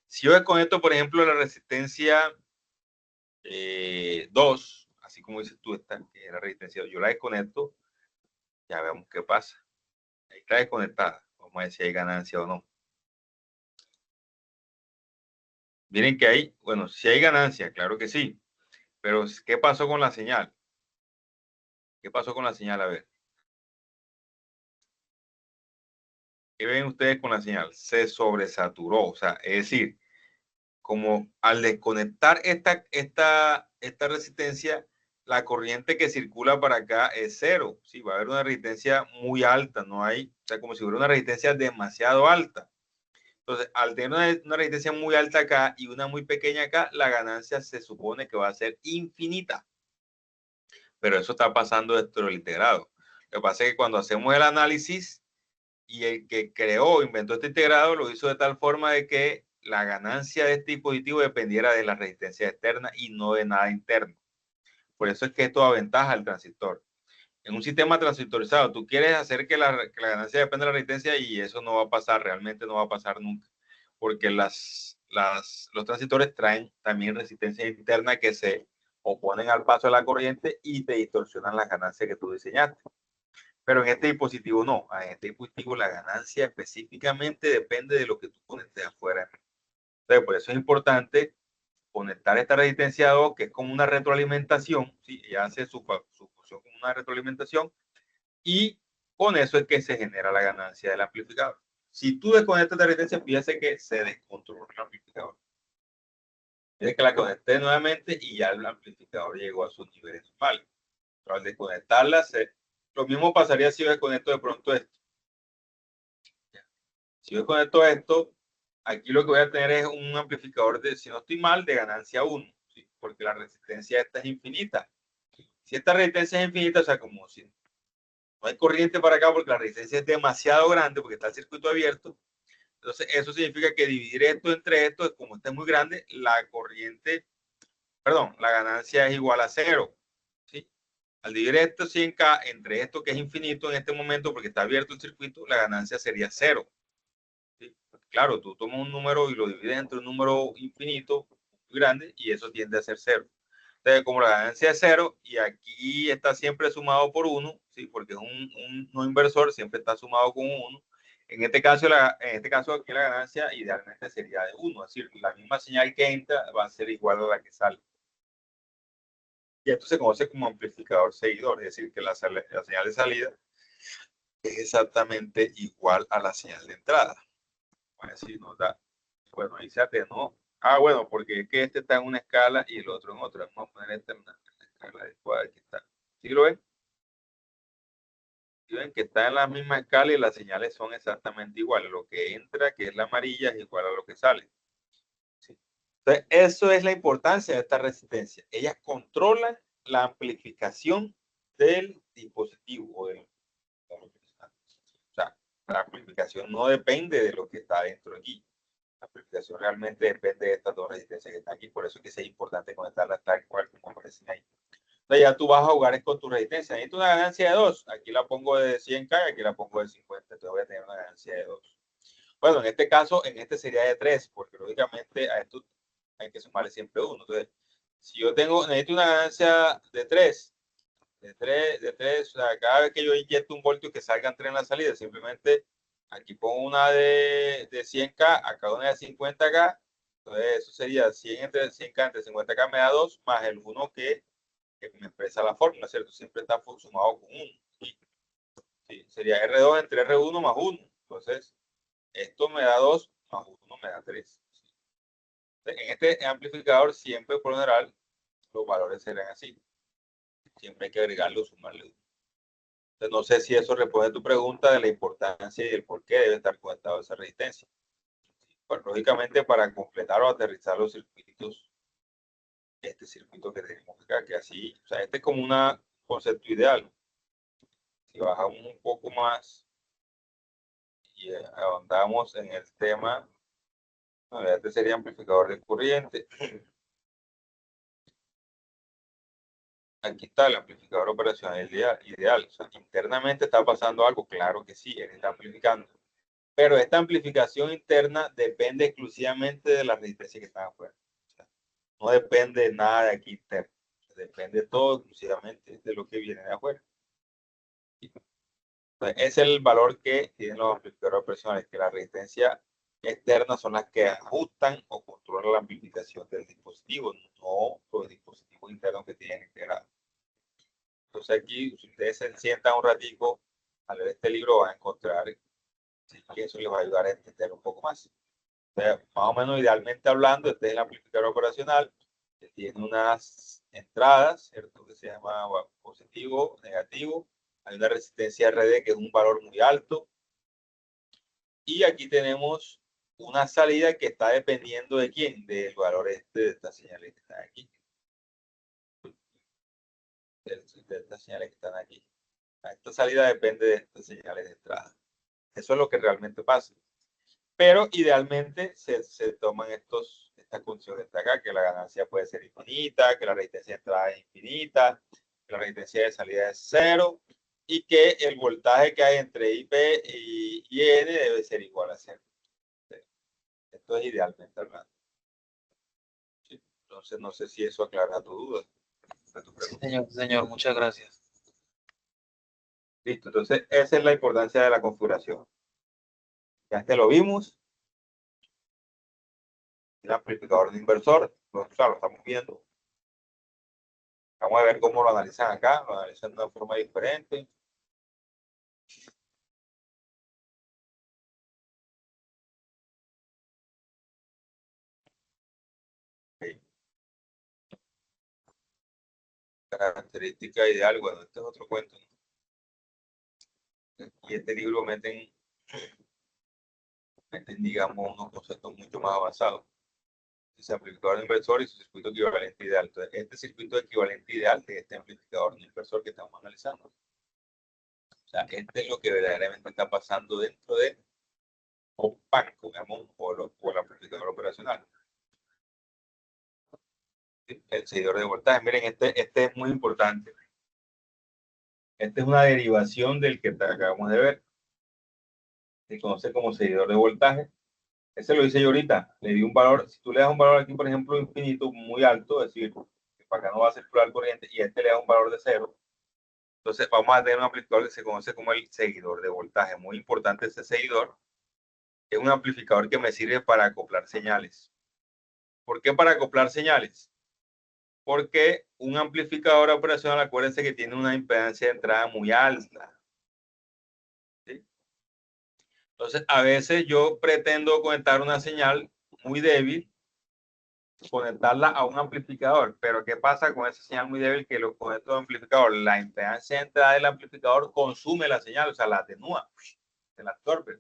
Si yo desconecto, por ejemplo, la resistencia 2, así como dices tú, esta, que es la resistencia 2, yo la desconecto, ya vemos qué pasa. Ahí está desconectada. Vamos a ver si hay ganancia o no. Miren que hay, bueno, si hay ganancia, claro que sí. Pero, ¿qué pasó con la señal? ¿Qué pasó con la señal? A ver. ¿Qué ven ustedes con la señal? Se sobresaturó. O sea, es decir, como al desconectar esta resistencia, la corriente que circula para acá es cero. Sí, va a haber una resistencia muy alta, no hay, o sea, como si hubiera una resistencia demasiado alta. Entonces, al tener una resistencia muy alta acá y una muy pequeña acá, la ganancia se supone que va a ser infinita. Pero eso está pasando dentro del integrado. Lo que pasa es que cuando hacemos el análisis y el que creó, inventó este integrado, lo hizo de tal forma de que la ganancia de este dispositivo dependiera de la resistencia externa y no de nada interno. Por eso es que esto aventaja al transistor. En un sistema transistorizado, tú quieres hacer que la ganancia dependa de la resistencia y eso no va a pasar, realmente no va a pasar nunca, porque los transistores traen también resistencia interna que se oponen al paso de la corriente y te distorsionan las ganancias que tú diseñaste. Pero en este dispositivo no, en este dispositivo la ganancia específicamente depende de lo que tú conectes afuera. Entonces, por eso es importante conectar esta resistencia 2, que es como una retroalimentación, ¿sí? Ella hace su función como una retroalimentación, y con eso es que se genera la ganancia del amplificador. Si tú desconectas la resistencia, fíjate que se descontrola el amplificador. Tienes que la conecté nuevamente y ya el amplificador llegó a sus niveles normales. Pero al desconectarla, lo mismo pasaría si yo desconecto de pronto esto. Si yo desconecto esto, aquí lo que voy a tener es un amplificador de, si no estoy mal, de ganancia 1, ¿sí? Porque la resistencia esta es infinita. Si esta resistencia es infinita, o sea, como si No hay corriente para acá porque la resistencia es demasiado grande porque está el circuito abierto. Entonces, eso significa que dividir esto entre esto, como este es muy grande, la corriente, perdón, la ganancia es igual a 0. ¿Sí? Al dividir esto 100K entre esto que es infinito en este momento porque está abierto el circuito, la ganancia sería 0. ¿Sí? Claro, tú tomas un número y lo divides entre un número infinito muy grande y eso tiende a ser 0. Entonces, como la ganancia es 0 y aquí está siempre sumado por 1, ¿sí? Porque es un no inversor, siempre está sumado con 1. En este caso aquí la ganancia idealmente sería de 1, es decir, la misma señal que entra va a ser igual a la que sale. Y esto se conoce como amplificador seguidor, es decir, que la señal de salida es exactamente igual a la señal de entrada. Bueno, si nos da, bueno, ahí se atenuó. Ah, bueno, porque es que este está en una escala y el otro en otra. Vamos a poner este en una escala adecuada. Aquí está. ¿Sí lo ven? ¿Sí ven que está en la misma escala y las señales son exactamente iguales? Lo que entra, que es la amarilla, es igual a lo que sale. ¿Sí? Entonces, eso es la importancia de esta resistencia. Ellas controlan la amplificación del dispositivo o del, o sea, la amplificación no depende de lo que está dentro aquí. La amplificación realmente depende de estas dos resistencias que están aquí, por eso es que es importante conectarlas tal cual como aparecen ahí. Entonces ya tú vas a jugar con tu resistencia. Necesito una ganancia de 2. Aquí la pongo de 100K y aquí la pongo de 50. Entonces voy a tener una ganancia de 2. Bueno, en este caso, en este sería de 3, porque lógicamente a esto hay que sumarle siempre 1. Entonces, si yo necesito una ganancia de 3, de 3, o sea, cada vez que yo inyecto un voltio que salgan 3 en la salida, simplemente aquí pongo una de 100K, acá una de 50K, entonces eso sería 100 entre 100K entre 50K me da 2, más el 1 que me expresa la fórmula, ¿cierto? Siempre está sumado con 1. Sí, sería R2 entre R1 más 1. Entonces, esto me da 2 más 1 me da 3. En este amplificador siempre, por lo general, los valores serán así. Siempre hay que agregarlo o sumarle 1. Entonces, no sé si eso responde a tu pregunta de la importancia y el por qué debe estar conectado a esa resistencia. Pues, lógicamente, para completar o aterrizar los circuitos, este circuito que tenemos acá, que así, o sea, este es como un concepto ideal. Si bajamos un poco más y ahondamos en el tema, este sería amplificador de corriente. Aquí está el amplificador operacional ideal. O sea, internamente está pasando algo, claro que sí, él está amplificando. Pero esta amplificación interna depende exclusivamente de la resistencia que está afuera. O sea, no depende de nada de aquí interno. Depende todo exclusivamente de lo que viene de afuera. Entonces, ese es el valor que tienen los amplificadores operacionales, que la resistencia externas son las que ajustan o controlan la amplificación del dispositivo, no los dispositivos internos que tienen integrados. Entonces aquí, si ustedes se sientan un ratico a leer este libro, van a encontrar que eso les va a ayudar a entender un poco más. Entonces, más o menos, idealmente hablando, este es el amplificador operacional, que tiene unas entradas, ¿cierto? Que se llama positivo, negativo. Hay una resistencia RD que es un valor muy alto. Y aquí tenemos una salida que está dependiendo de quién, del valor de estas señales que están aquí. De estas señales que están aquí. Esta salida depende de estas señales de entrada. Eso es lo que realmente pasa. Pero idealmente se toman estas condiciones de acá, que la ganancia puede ser infinita, que la resistencia de entrada es infinita, que la resistencia de salida es 0 y que el voltaje que hay entre IP y N debe ser igual a 0. Esto es idealmente hablando. ¿Sí? Entonces, no sé si eso aclara tu duda. Señor, muchas gracias. Listo, entonces esa es la importancia de la configuración. Ya te lo vimos. El amplificador de inversor, claro, lo estamos viendo. Vamos a ver cómo lo analizan acá, lo analizan de una forma diferente. Okay. Característica ideal, bueno, este es otro cuento. Y este libro meten, digamos, unos conceptos mucho más avanzados. Ese amplificador de inversor y su circuito equivalente ideal. Entonces, este circuito equivalente ideal de este amplificador de inversor que estamos analizando. sea, este es lo que verdaderamente está pasando dentro de OPAC, digamos, o el amplificador operacional. El seguidor de voltaje. Miren, este es muy importante. Esta es una derivación del que acabamos de ver. Se conoce como seguidor de voltaje. Ese lo hice yo ahorita. Le di un valor. Si tú le das un valor aquí, por ejemplo, infinito, muy alto, es decir, que para acá no va a circular corriente, y a este le da un valor de 0. Entonces vamos a tener un amplificador que se conoce como el seguidor de voltaje. Muy importante este seguidor. Es un amplificador que me sirve para acoplar señales. ¿Por qué para acoplar señales? Porque un amplificador operacional, acuérdense que tiene una impedancia de entrada muy alta. ¿Sí? Entonces, a veces yo pretendo conectar una señal muy débil, conectarla a un amplificador. Pero ¿qué pasa con esa señal muy débil que lo conecto a un amplificador? La impedancia de entrada del amplificador consume la señal, o sea, la atenúa, se la absorbe.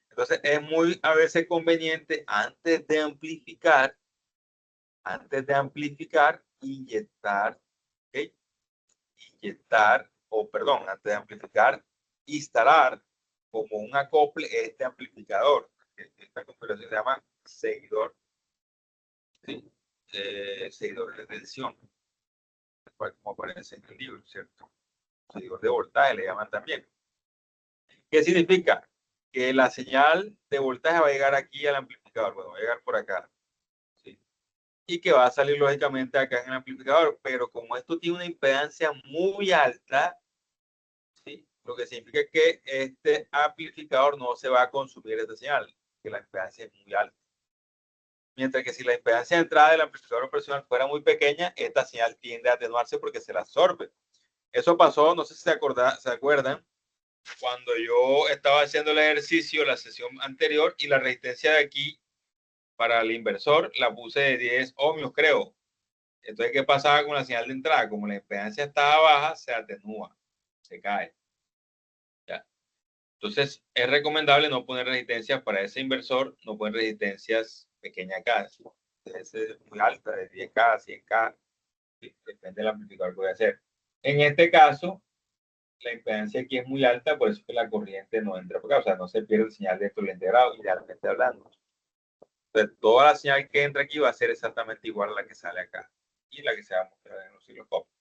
Entonces, es muy a veces conveniente antes de amplificar, inyectar, ¿okay? Antes de amplificar, instalar como un acople este amplificador. Esta configuración se llama seguidor, ¿sí? Seguidor de tensión, como aparece en el libro, ¿cierto? Seguidor de voltaje le llaman también. ¿Qué significa? Que la señal de voltaje va a llegar aquí al amplificador, bueno, va a llegar por acá, ¿sí? Y que va a salir lógicamente acá en el amplificador, pero como esto tiene una impedancia muy alta, ¿sí? Lo que significa que este amplificador no se va a consumir esta señal, que la impedancia es muy alta. Mientras que si la impedancia de entrada del amplificador operacional fuera muy pequeña, esta señal tiende a atenuarse porque se la absorbe. Eso pasó, no sé si se acuerdan, cuando yo estaba haciendo el ejercicio, la sesión anterior, y la resistencia de aquí para el inversor la puse de 10 ohmios, creo. Entonces, ¿qué pasaba con la señal de entrada? Como la impedancia estaba baja, se atenúa, se cae. ¿Ya? Entonces, es recomendable no poner resistencias para ese inversor, no poner resistencias pequeñas acá. Es muy alta, de 10K, 100K, ¿sí? Depende del amplificador que voy a hacer. En este caso, la impedancia aquí es muy alta, por eso que la corriente no entra por acá, o sea, no se pierde señal dentro del integrado, idealmente hablando. Entonces, toda la señal que entra aquí va a ser exactamente igual a la que sale acá y la que se va a mostrar en los osciloscopios.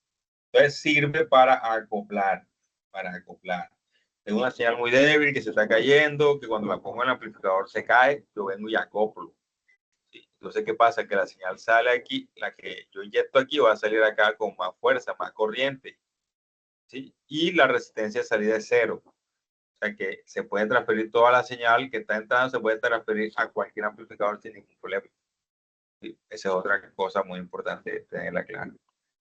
Entonces, sirve para acoplar, Es una señal muy débil que se está cayendo, que cuando la pongo en el amplificador se cae, yo vengo y acoplo. ¿Sí? Entonces, ¿qué pasa? Que la señal sale aquí, la que yo inyecto aquí va a salir acá con más fuerza, más corriente. ¿Sí? Y la resistencia de salida es 0. O sea que se puede transferir toda la señal que está entrando, se puede transferir a cualquier amplificador sin ningún problema. ¿Sí? Esa es otra cosa muy importante tenerla clara.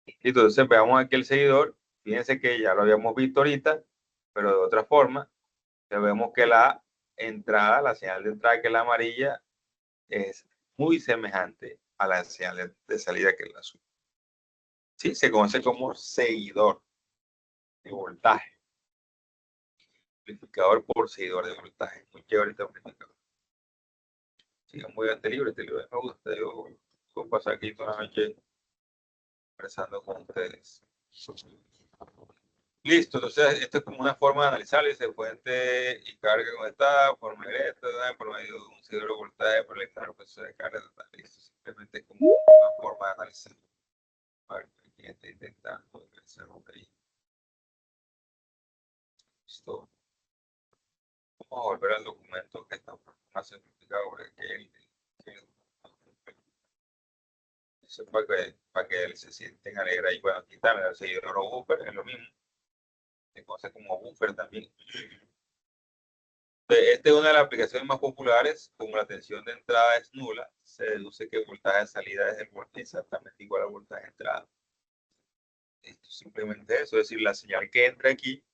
Entonces veamos aquí el seguidor. Fíjense que ya lo habíamos visto ahorita, pero de otra forma. Vemos que la entrada, la señal de entrada, que es la amarilla, es muy semejante a la señal de salida, que es la azul. Sí, se conoce como seguidor de voltaje. Amplificador por seguidor de voltaje. Muy chévere este amplificador. Sigan muy bien este libro me gusta. Yo puedo pasar aquí toda la noche conversando con ustedes. Listo, entonces esto es como una forma de analizar, dice fuente y carga conectada, forma directa, por medio de un seguidor de voltaje por el proceso de carga. Listo, simplemente es como una forma de analizar. A ver, aquí está intentando ingresar por ahí. Listo. Vamos a volver al documento que está más simplificado por aquí. Eso para que se sienten alegres ahí. Bueno, aquí también el seguidor o buffer, es lo mismo. Se conoce como buffer también. Esta es una de las aplicaciones más populares. Como la tensión de entrada es nula, se deduce que el voltaje de salida es el voltaje exactamente igual al voltaje de entrada. Esto es simplemente eso, es decir, la señal que entra aquí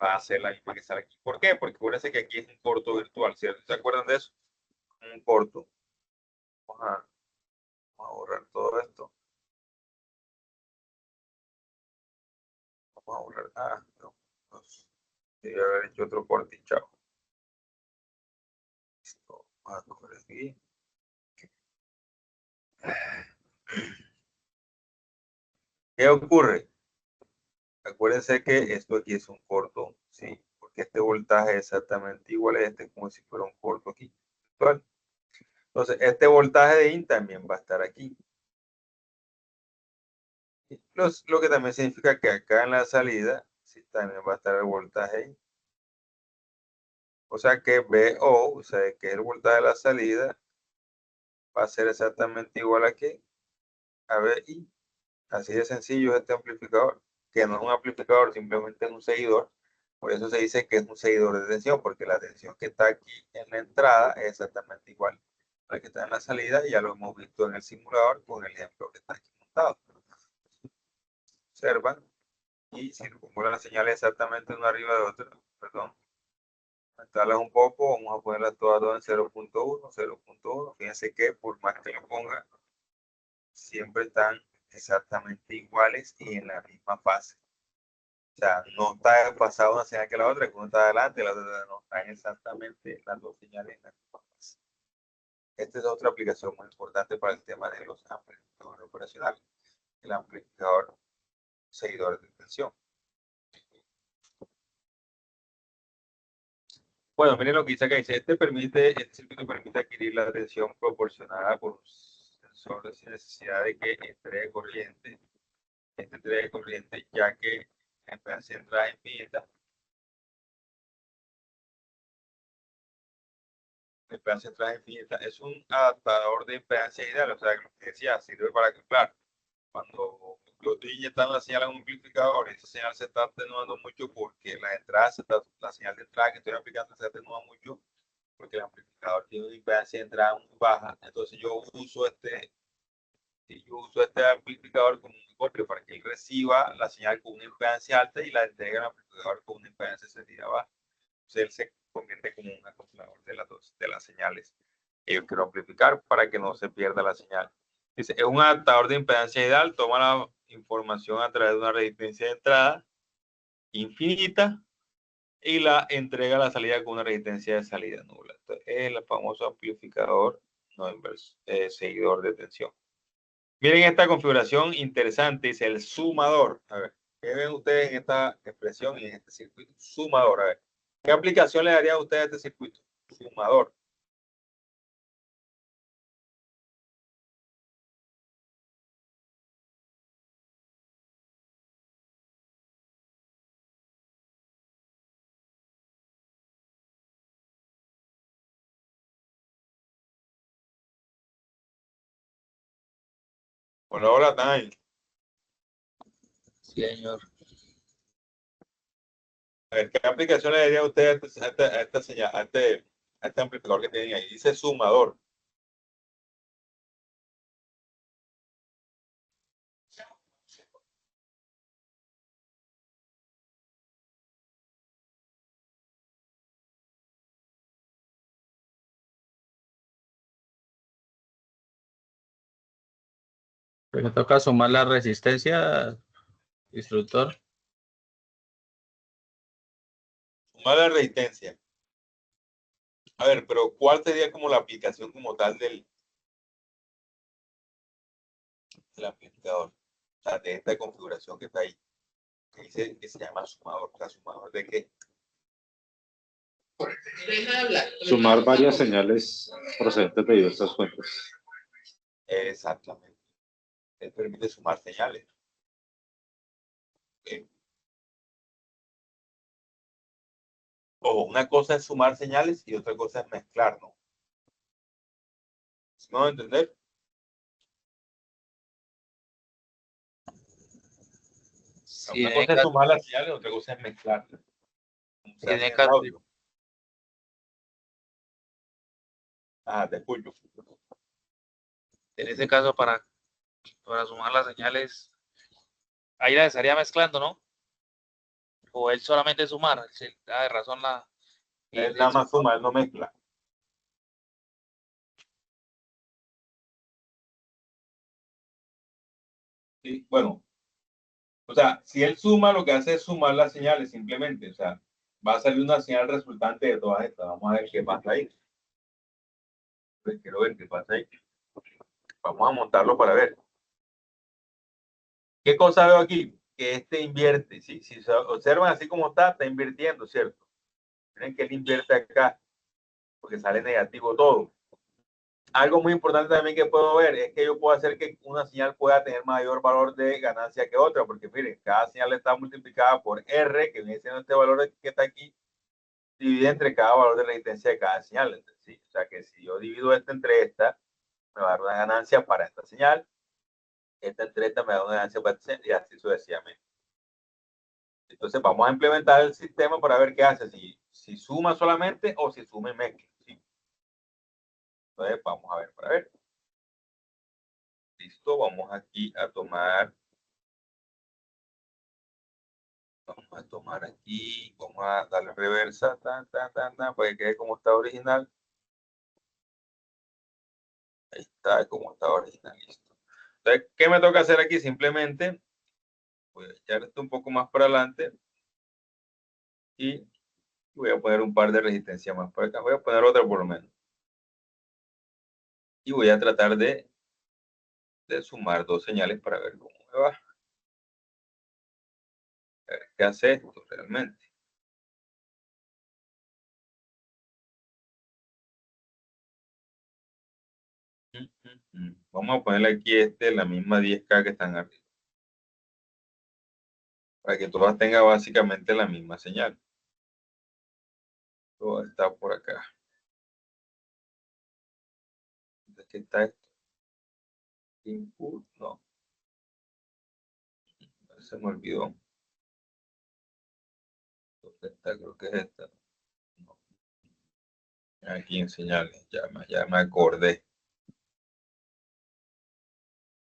va a ser la misma que sale aquí. ¿Por qué? Porque acuérdense que aquí es un corto virtual, ¿cierto? ¿Se acuerdan de eso? Un corto. Vamos a borrar todo esto. Vamos a borrar. No. Debe haber hecho otro corte, chao. Listo. Vamos a coger aquí. ¿Qué ocurre? Acuérdense que esto aquí es un corto, ¿sí? Porque este voltaje es exactamente igual a este, como si fuera un corto aquí. ¿Vale? Entonces, este voltaje de IN también va a estar aquí. Lo que también significa que acá en la salida, sí, también va a estar el voltaje IN. O sea que VO, o sea, que el voltaje de la salida, va a ser exactamente igual aquí a VI. Así de sencillo es este amplificador, que no es un amplificador, simplemente es un seguidor. Por eso se dice que es un seguidor de tensión, porque la tensión que está aquí en la entrada es exactamente igual a la que está en la salida, y ya lo hemos visto en el simulador con el ejemplo que está aquí montado. Observan, y si pongo la señal exactamente una arriba de otra, perdón, aumentarlas un poco, vamos a ponerlas todas en 0.1, 0.1. Fíjense que por más que lo ponga, siempre están exactamente iguales y en la misma fase. O sea, no está desfasada una señal que la otra, que uno está adelante, la otra no, están exactamente las dos señales en la misma fase. Esta es otra aplicación muy importante para el tema de los amplificadores operacionales, el amplificador seguidor de tensión. Bueno, miren lo que dice acá, dice, este circuito permite adquirir la tensión proporcionada por un sensor sin necesidad de que entregue corriente, ya que la impedancia de entrada infinita, la impedancia de entrada infinita es un adaptador de impedancia ideal, o sea, lo que decía, sirve para que, claro, cuando yo estoy inyectando la señal en un amplificador, esa señal se está atenuando mucho porque la señal de entrada que estoy aplicando se atenúa mucho porque el amplificador tiene una impedancia de entrada muy baja. Entonces yo uso este amplificador como un acopio para que él reciba la señal con una impedancia alta y la entregue al amplificador con una impedancia salida baja. Entonces él se convierte como un acoplador de las señales que yo quiero amplificar para que no se pierda la señal. Dice, es un adaptador de impedancia ideal, toma la información a través de una resistencia de entrada infinita y la entrega a la salida con una resistencia de salida nula. Entonces, es el famoso amplificador no inverso, seguidor de tensión. Miren esta configuración interesante, dice el sumador. A ver, ¿qué ven ustedes en esta expresión y en este circuito? Sumador, a ver. ¿Qué aplicación le daría a ustedes a este circuito? Sumador. Hola, hola, Time. Sí, señor. A ver, ¿qué aplicación le daría a ustedes a esta señal, a este amplificador que tienen ahí? Dice sumador. Me toca sumar la resistencia, instructor. Sumar la resistencia. A ver, pero ¿cuál sería como la aplicación como tal del amplificador? O sea, de esta configuración que está ahí, que dice que se llama sumador. O sea, ¿sumador de qué? Sumar varias señales procedentes de diversas fuentes. Exactamente. Él permite sumar señales. Ojo, una cosa es sumar señales y otra cosa es mezclar, ¿no? ¿Sí me van a entender? Sí, Una cosa es sumar las señales y otra cosa es mezclar. tiene caso, Te escucho. en ese caso, para sumar las señales, ahí la estaría mezclando, ¿no? O él solamente sumar, él da de razón Él nada más suma, él no mezcla. Sí, bueno. O sea, si él suma, lo que hace es sumar las señales simplemente. O sea, va a salir una señal resultante de todas estas. Vamos a ver qué pasa ahí. Pues quiero ver qué pasa ahí. Vamos a montarlo para ver. ¿Qué cosa veo aquí? que este invierte. Si se observan así como está invirtiendo, ¿cierto? Miren que él invierte acá, porque sale negativo todo. Algo muy importante también que puedo ver es que yo puedo hacer que una señal pueda tener mayor valor de ganancia que otra, porque miren, cada señal está multiplicada por R, que viene siendo este valor que está aquí, divide entre cada valor de resistencia de cada señal. ¿Sí? O sea que si yo divido esta entre esta, me va a dar una ganancia para esta señal, esta entre esta me da una ganancia para esta señal, y así sucesivamente. Entonces vamos a implementar el sistema para ver qué hace, si suma solamente o si suma y mezcla. ¿Sí? Entonces vamos a ver, para ver. Listo, vamos aquí a tomar. Vamos a tomar aquí, vamos a darle reversa, para que quede como está original. Ahí está, como está original, listo. Entonces, ¿qué me toca hacer aquí? Simplemente voy a echar esto un poco más para adelante y voy a poner un par de resistencia más por acá. Voy a poner otra por lo menos. Y voy a tratar de sumar dos señales para ver cómo me va. A ver qué hace esto realmente. Vamos a ponerle aquí la misma 10K que están arriba. Para que todas tengan básicamente la misma señal. Todo está por acá. ¿Qué está esto? Input, no. Se me olvidó. ¿Dónde está? Creo que es esta. No. Aquí en señales, ya me acordé.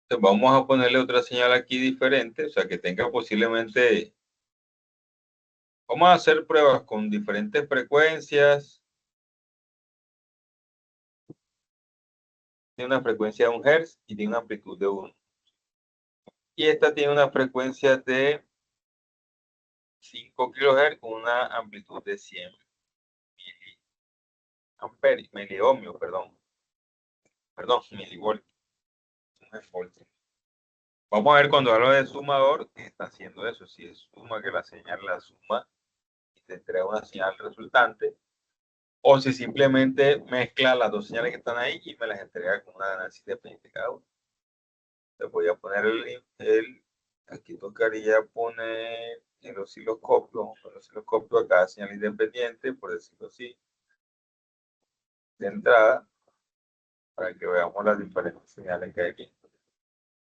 Entonces vamos a ponerle otra señal aquí diferente, o sea que tenga posiblemente. Vamos a hacer pruebas con diferentes frecuencias. Tiene una frecuencia de 1 Hz y tiene una amplitud de 1. Y esta tiene una frecuencia de 5 kHz con una amplitud de 100 miliohmios, perdón, milivoltios. Vamos a ver cuando hablo de sumador, que está haciendo eso. Si es suma, que la señal la suma y te entrega una señal resultante, o si simplemente mezcla las dos señales que están ahí y me las entrega con una ganancia independiente de cada una. Le voy a poner aquí tocaría poner el osciloscopio a cada señal independiente, por decirlo así, de entrada, para que veamos las diferentes señales que hay aquí.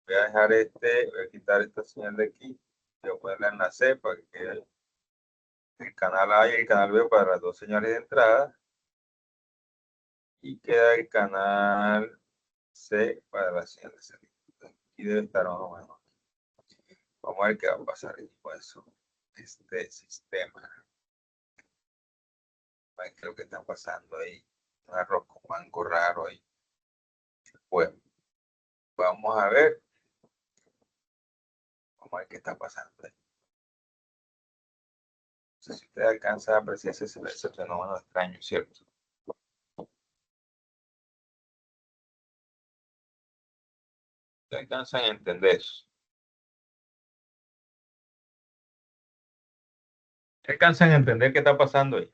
Voy a dejar voy a quitar esta señal de aquí, voy a ponerla en la C para que quede el canal A y el canal B para las dos señales de entrada, y queda el canal C para la señal de salida. Aquí debe estar más o menos. Vamos a ver qué va a pasar con eso. Este sistema. A ver qué es lo que está pasando ahí. Un arroz con mango raro ahí. Bueno, vamos a ver. Vamos a ver qué está pasando ahí. No sé si usted alcanza a apreciar ese fenómeno extraño, ¿cierto? ¿Usted alcanza a entender eso? ¿Alcanzan a entender qué está pasando ahí?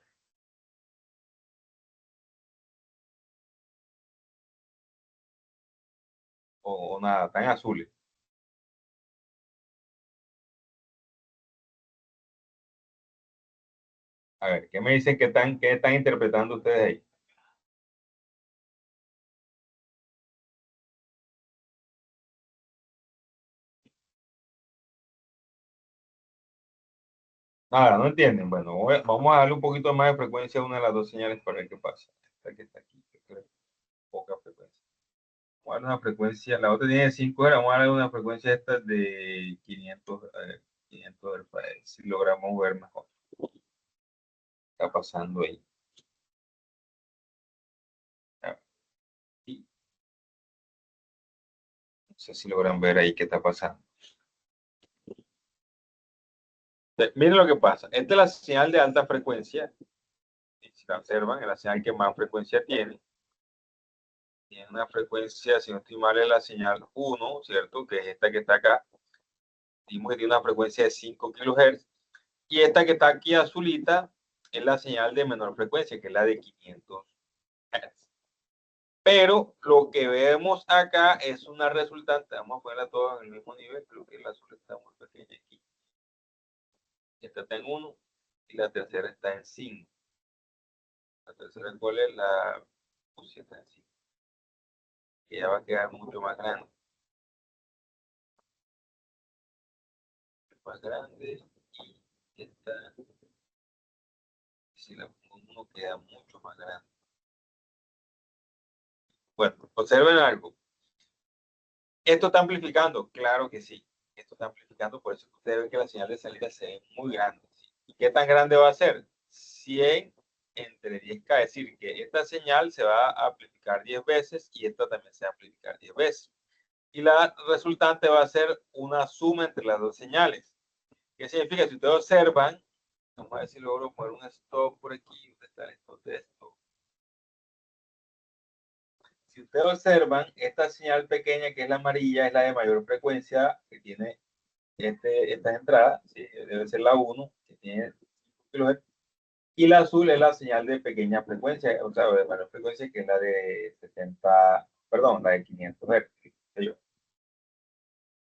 O nada, están azules. A ver, ¿qué me dicen qué están interpretando ustedes ahí? Nada, no entienden. Bueno, vamos a darle un poquito más de frecuencia a una de las dos señales para ver qué pasa. Esta que está aquí, que creo, poca frecuencia. Vamos a darle una frecuencia, la otra tiene 5 Hz, vamos a darle una frecuencia esta de 500 Hz para ver si logramos ver mejor qué está pasando ahí. No sé si logran ver ahí qué está pasando. Miren lo que pasa. Esta es la señal de alta frecuencia. Si la observan, es la señal que más frecuencia tiene. Tiene una frecuencia, si no estoy mal, es la señal 1, ¿cierto? Que es esta que está acá. Dimos que tiene una frecuencia de 5 kHz. Y esta que está aquí azulita es la señal de menor frecuencia, que es la de 500 Hz. Pero lo que vemos acá es una resultante. Vamos a ponerla todas en el mismo nivel. Creo que la azul está muy pequeña aquí. Esta está en 1 y la tercera está en 5. La tercera, ¿cuál es? La puse está en 5. Que ya va a quedar mucho más grande. Más grande. Y esta, si la pongo en 1, queda mucho más grande. Bueno, observen algo. ¿Esto está amplificando? Claro que sí. Esto está amplificando, por eso ustedes ven que la señal de salida se ve muy grande. ¿Sí? ¿Y qué tan grande va a ser? 100 entre 10K. Es decir, que esta señal se va a amplificar 10 veces y esta también se va a amplificar 10 veces. Y la resultante va a ser una suma entre las dos señales. ¿Qué significa? Si ustedes observan, vamos a ver si logro poner un stop por aquí. ¿Dónde está el stop de esto? Si ustedes observan, esta señal pequeña que es la amarilla es la de mayor frecuencia que tiene esta entrada, ¿sí? Debe ser la 1, que tiene 5 kHz, y la azul es la señal de pequeña frecuencia, o sea, de mayor frecuencia, que es la de 70, perdón, la de 500 Hz.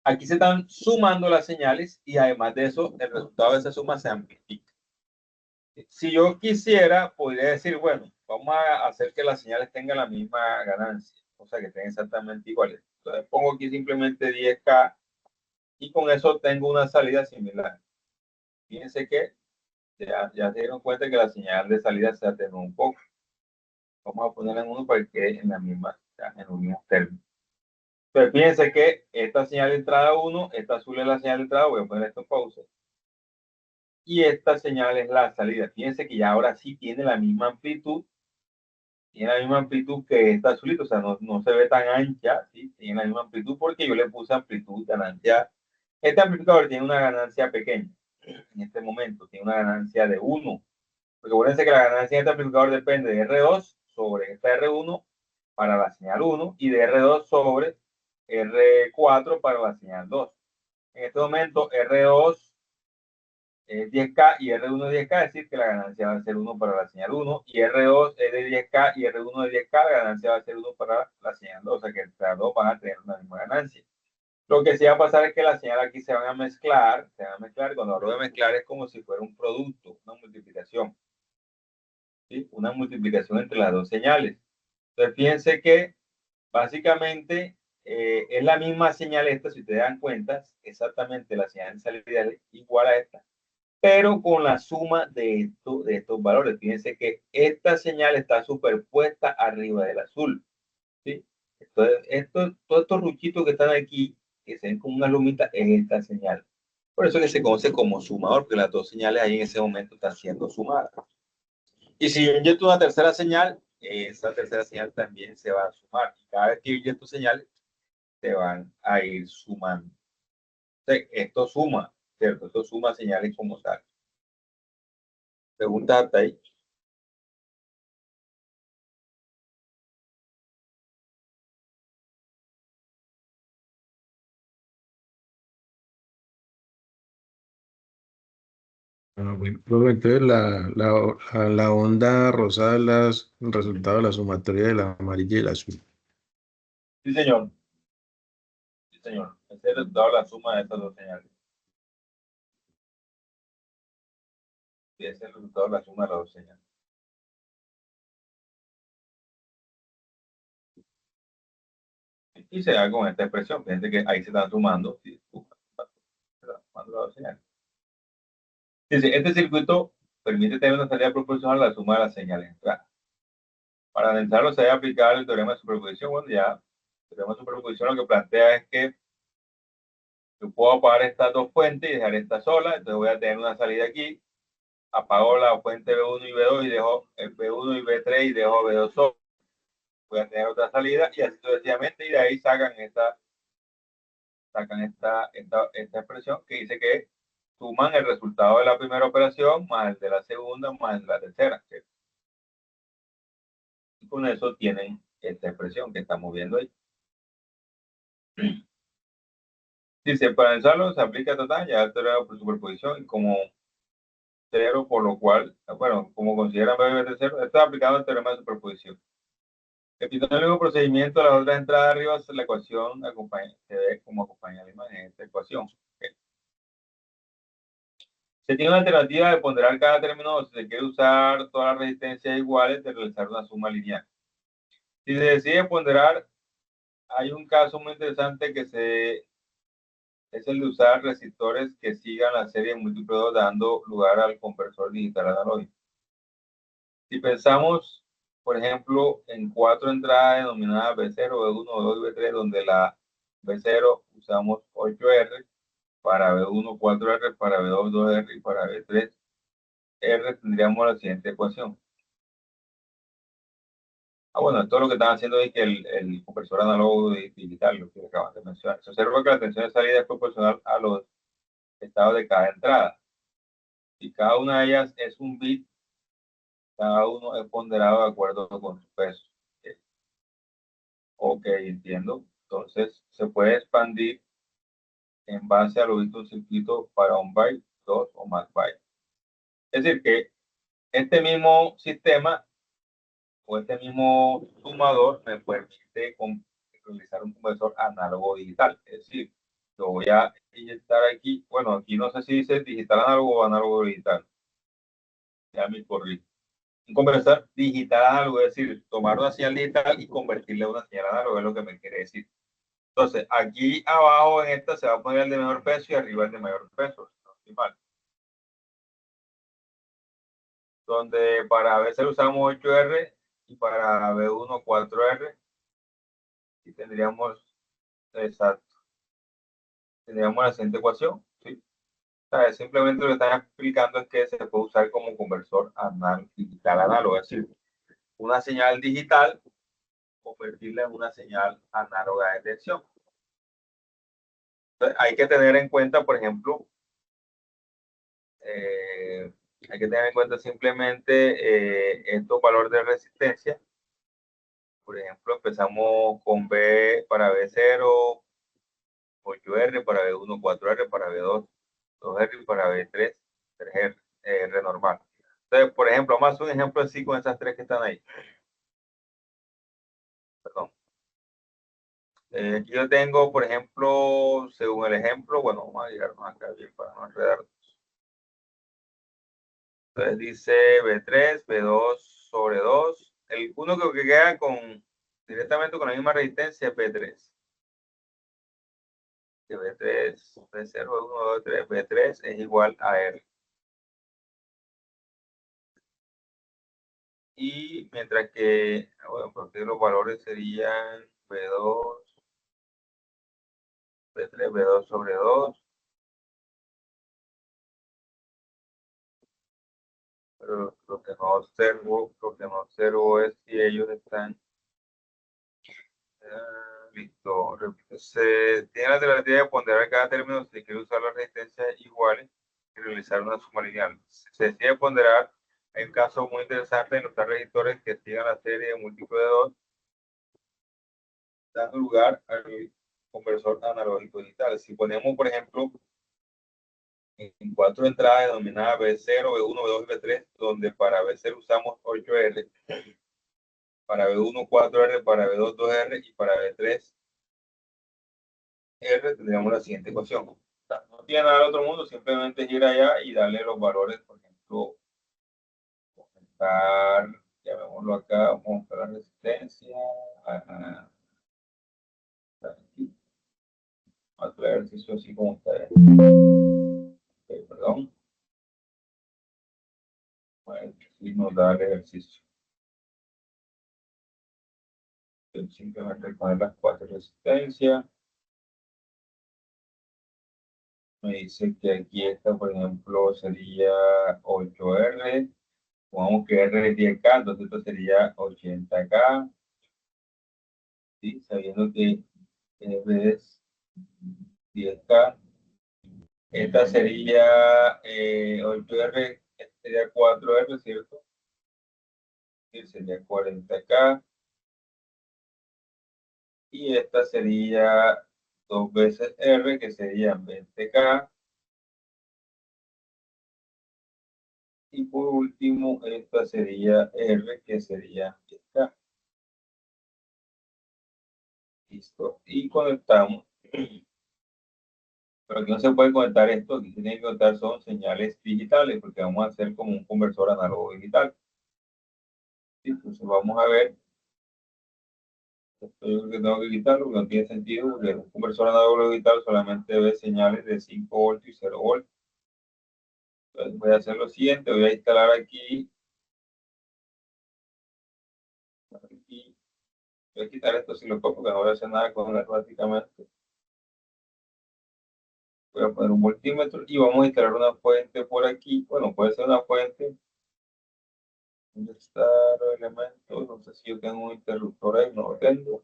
Aquí se están sumando las señales y además de eso, el resultado de esa suma se amplifica. Si yo quisiera, podría decir, bueno, vamos a hacer que las señales tengan la misma ganancia, o sea, que estén exactamente iguales. Entonces pongo aquí simplemente 10K y con eso tengo una salida similar. Fíjense que ya se dieron cuenta que la señal de salida se atenuó un poco. Vamos a ponerla en 1 para que quede en la misma, en los mismos términos. Entonces fíjense que esta señal de entrada 1, esta azul es la señal de entrada, voy a poner esto en pausa. Y esta señal es la salida. Fíjense que ya ahora sí tiene la misma amplitud que esta azulita, o sea, no se ve tan ancha, ¿sí? Tiene la misma amplitud porque yo le puse amplitud, ganancia. Este amplificador tiene una ganancia pequeña en este momento, tiene una ganancia de 1. Porque acuérdense que la ganancia de este amplificador depende de R2 sobre esta R1 para la señal 1 y de R2 sobre R4 para la señal 2. En este momento R2 es 10K y R1 es 10K, es decir, que la ganancia va a ser 1 para la señal 1 y R2 es de 10K y R1 es 10K, la ganancia va a ser 1 para la señal 2, o sea que las dos van a tener una misma ganancia. Lo que sí va a pasar es que las señales aquí se van a mezclar, cuando hablo de mezclar es como si fuera un producto, una multiplicación. ¿Sí? Una multiplicación entre las dos señales. Entonces, fíjense que básicamente es la misma señal esta, si ustedes dan cuenta, exactamente la señal de salida es igual a esta, pero con la suma de estos valores. Fíjense que esta señal está superpuesta arriba del azul. ¿Sí? Entonces, todos estos ruchitos que están aquí, que se ven como una lumita, es esta señal. Por eso que se conoce como sumador, porque las dos señales ahí en ese momento están siendo sumadas. Y si yo inyecto una tercera señal, esa tercera señal también se va a sumar. Y cada vez que yo inyecto señales, se van a ir sumando. Entonces, esto suma, ¿cierto? Esto suma señales como tal. Pregunta hasta ahí. Bueno, entonces la onda rosada es el resultado de la sumatoria de la amarilla y la azul. Sí, señor. Sí, señor. Ese es el resultado de la suma de estas dos señales. Sí, ese es el resultado de la suma de las dos señales. Y se da con esta expresión. Fíjense que ahí se están sumando. Sí, se están sumando las dos señales. Dice, este circuito permite tener una salida proporcional a la suma de las señales de entrada. Para analizarlo se debe aplicar el teorema de superposición. Bueno, ya el teorema de superposición lo que plantea es que yo puedo apagar estas dos fuentes y dejar esta sola. Entonces voy a tener una salida aquí. Apago la fuente B1 y B2 y dejo el B1 y B3 y dejo B2 solo. Voy a tener otra salida y así sucesivamente y de ahí sacan esta expresión que dice que suman el resultado de la primera operación más el de la segunda más el de la tercera. ¿Sí? Y con eso tienen esta expresión que estamos viendo ahí. Dice, para analizarlo se aplica total ya teorema por superposición y como cero, por lo cual, bueno, como consideran B de cero, está aplicado el teorema de superposición. Repitiendo el mismo procedimiento, las otras entradas arriba, la ecuación se ve como acompaña la imagen en esta ecuación. Okay. Se tiene una alternativa de ponderar cada término si se quiere usar todas las resistencias iguales de realizar una suma lineal. Si se decide ponderar, hay un caso muy interesante que es el de usar resistores que sigan la serie múltiplo 2, dando lugar al conversor digital analógico. Si pensamos, por ejemplo, en 4 entradas denominadas B0, B1, B2 y B3, donde la B0 usamos 8R, para B1 4R, para B2 2R y para B3 R, tendríamos la siguiente ecuación. Bueno, esto es lo que están haciendo es que el conversor análogo digital, lo que acaban de mencionar. Se observa que la tensión de salida es proporcional a los estados de cada entrada. Y cada una de ellas es un bit, cada uno es ponderado de acuerdo con su peso. Ok, entiendo. Entonces, se puede expandir en base a lo visto un circuito para un byte, 2 o más bytes. Es decir, que este mismo sistema o este mismo sumador me permite realizar un conversor análogo digital. Es decir, lo voy a inyectar aquí. Bueno, aquí no sé si dice digital análogo o análogo digital. Ya me corrí. Un conversor digital análogo, es decir, tomar una señal digital y convertirla a una señal análoga, es lo que me quiere decir. Entonces, aquí abajo en esta se va a poner el de menor peso y arriba el de mayor peso. Optimal. Donde para B0 usamos 8R y para B1 4R. Y tendríamos, exacto, tendríamos la siguiente ecuación. ¿Sí? O sea, simplemente lo que están explicando es que se puede usar como conversor digital análogo. Es decir, una señal digital, convertirla en una señal análoga de tensión. Entonces, hay que tener en cuenta, por ejemplo, hay que tener en cuenta simplemente estos valores de resistencia. Por ejemplo, empezamos con B para B0, 8R, para B1, 4R, para B2, 2R y para B3, 3R, R normal. Entonces, por ejemplo, vamos a hacer un ejemplo así con esas tres que están ahí. Perdón. Aquí yo tengo, por ejemplo, según el ejemplo, bueno, vamos a llegarnos acá bien para no enredarnos. Entonces dice B3, B2 sobre 2. El uno que queda directamente con la misma resistencia es B3. Que B3, B0, B1, B3, B3 es igual a R. Y mientras que, bueno, porque los valores serían B2, B3, B2 sobre 2. Pero lo que no observo es si ellos están listo. Se tiene la alternativa de ponderar cada término si se quiere usar las resistencias iguales y realizar una suma lineal. Si se decide ponderar, hay un caso muy interesante en los resistores que sigan la serie de múltiplo de 2, dando lugar al conversor analógico digital. Si ponemos, por ejemplo, en 4 entradas denominadas B0, B1, B2 y B3, donde para B0 usamos 8R, para B1 4R, para B2 2R y para B3 R, tendríamos la siguiente ecuación. O sea, no tiene nada del otro mundo, simplemente ir allá y darle los valores, por ejemplo, aumentar, llamémoslo acá, aumentar la resistencia. Aquí. Vamos a hacer el ejercicio así como está. Okay, perdón. Bueno, sí nos da el ejercicio. Simplemente poner las 4 resistencias. Me dice que aquí esta, por ejemplo, sería 8R. Pongamos que R es 10K, entonces esto sería 80K. ¿Sí? Sabiendo que R es 10K. Esta sería 8R, esta sería 4R, ¿cierto? Sí, sería 40K. Y esta sería 2 veces R, que sería 20K. Y por último, esta sería R, que sería 10K. Listo. Y conectamos. Pero aquí no se puede conectar esto, aquí se tiene que conectar son señales digitales, porque vamos a hacer como un conversor análogo digital. Entonces vamos a ver. Esto yo creo que tengo que quitarlo, porque no tiene sentido, porque un conversor análogo digital solamente ve señales de 5 voltios y 0 voltios. Entonces voy a hacer lo siguiente, voy a instalar aquí. Voy a quitar esto si lo copio, porque no voy a hacer nada con él prácticamente. Voy a poner un voltímetro y vamos a instalar una fuente por aquí. Bueno, puede ser una fuente. ¿Dónde está los elementos? No sé si yo tengo un interruptor ahí, no lo tengo.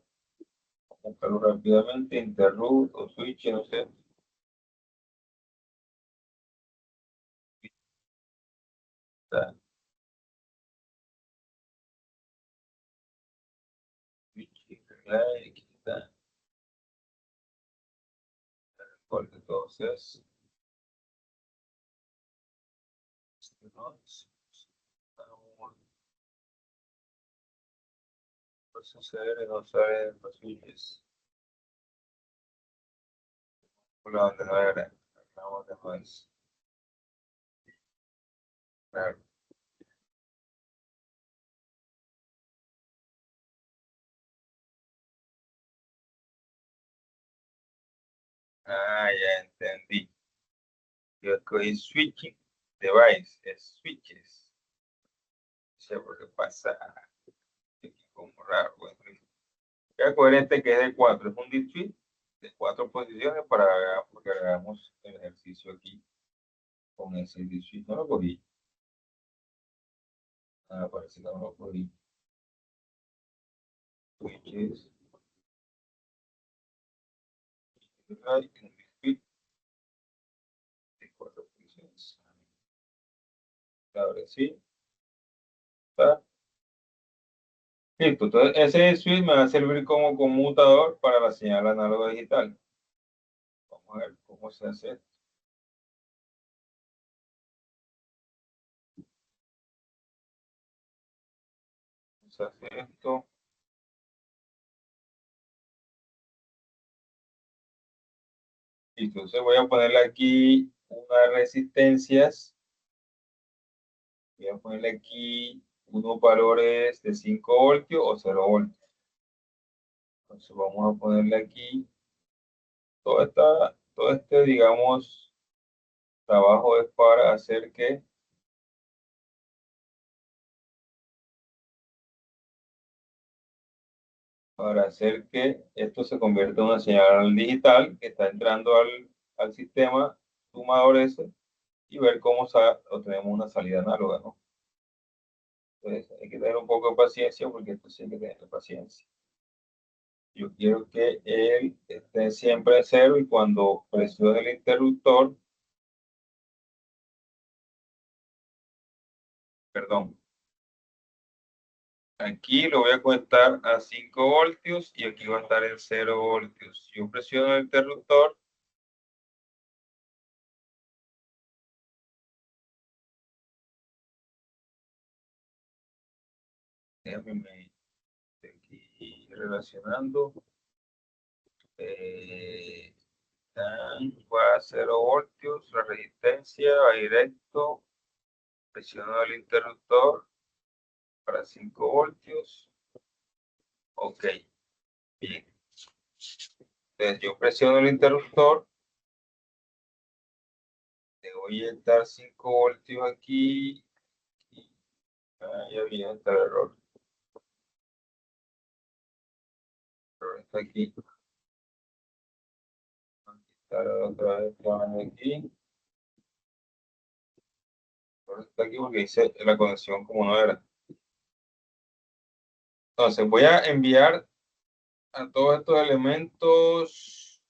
Vamos a buscarlo rápidamente. Interrupt o switch, no sé. Está. Switch, aquí está. Porque entonces. No sucede, no sabe los switches. Por donde no era. Vamos de más. Claro. Ah, ya entendí. Yo escogí switching device, es switches. No sé por qué pasa. Aquí como raro. Bueno, queda coherente que es de 4, es un deep switch de 4 posiciones para porque hagamos el ejercicio aquí con ese deep switch. No lo cogí. Ah, parece que no lo cogí. Switches. Hay un deep switch de 4 posiciones. Ahora sí. Está. Listo, entonces ese switch me va a servir como conmutador para la señal análoga digital. Vamos a ver cómo se hace esto. Se hace esto. Listo, entonces voy a ponerle aquí unas resistencias. Voy a ponerle aquí unos valores de 5 voltios o 0 voltios. Entonces vamos a ponerle aquí todo este, digamos, trabajo es para hacer que esto se convierta en una señal digital que está entrando al sistema sumador ese y ver cómo obtenemos una salida análoga, ¿no? Entonces hay que tener un poco de paciencia porque esto sí hay que tener paciencia. Yo quiero que él esté siempre en cero y cuando presione el interruptor, perdón, aquí lo voy a conectar a 5 voltios y aquí va a estar en 0 voltios. Si yo presiono el interruptor, déjame me estoy aquí relacionando. Va a 0 voltios, la resistencia va directo, presiono el interruptor para 5 voltios. Ok, bien. Entonces yo presiono el interruptor, le voy a dar 5 voltios aquí. Ya viene el error. Pero está aquí. Está otra vez aquí. Pero está aquí porque hice la conexión como no era. Entonces voy a enviar a todos estos elementos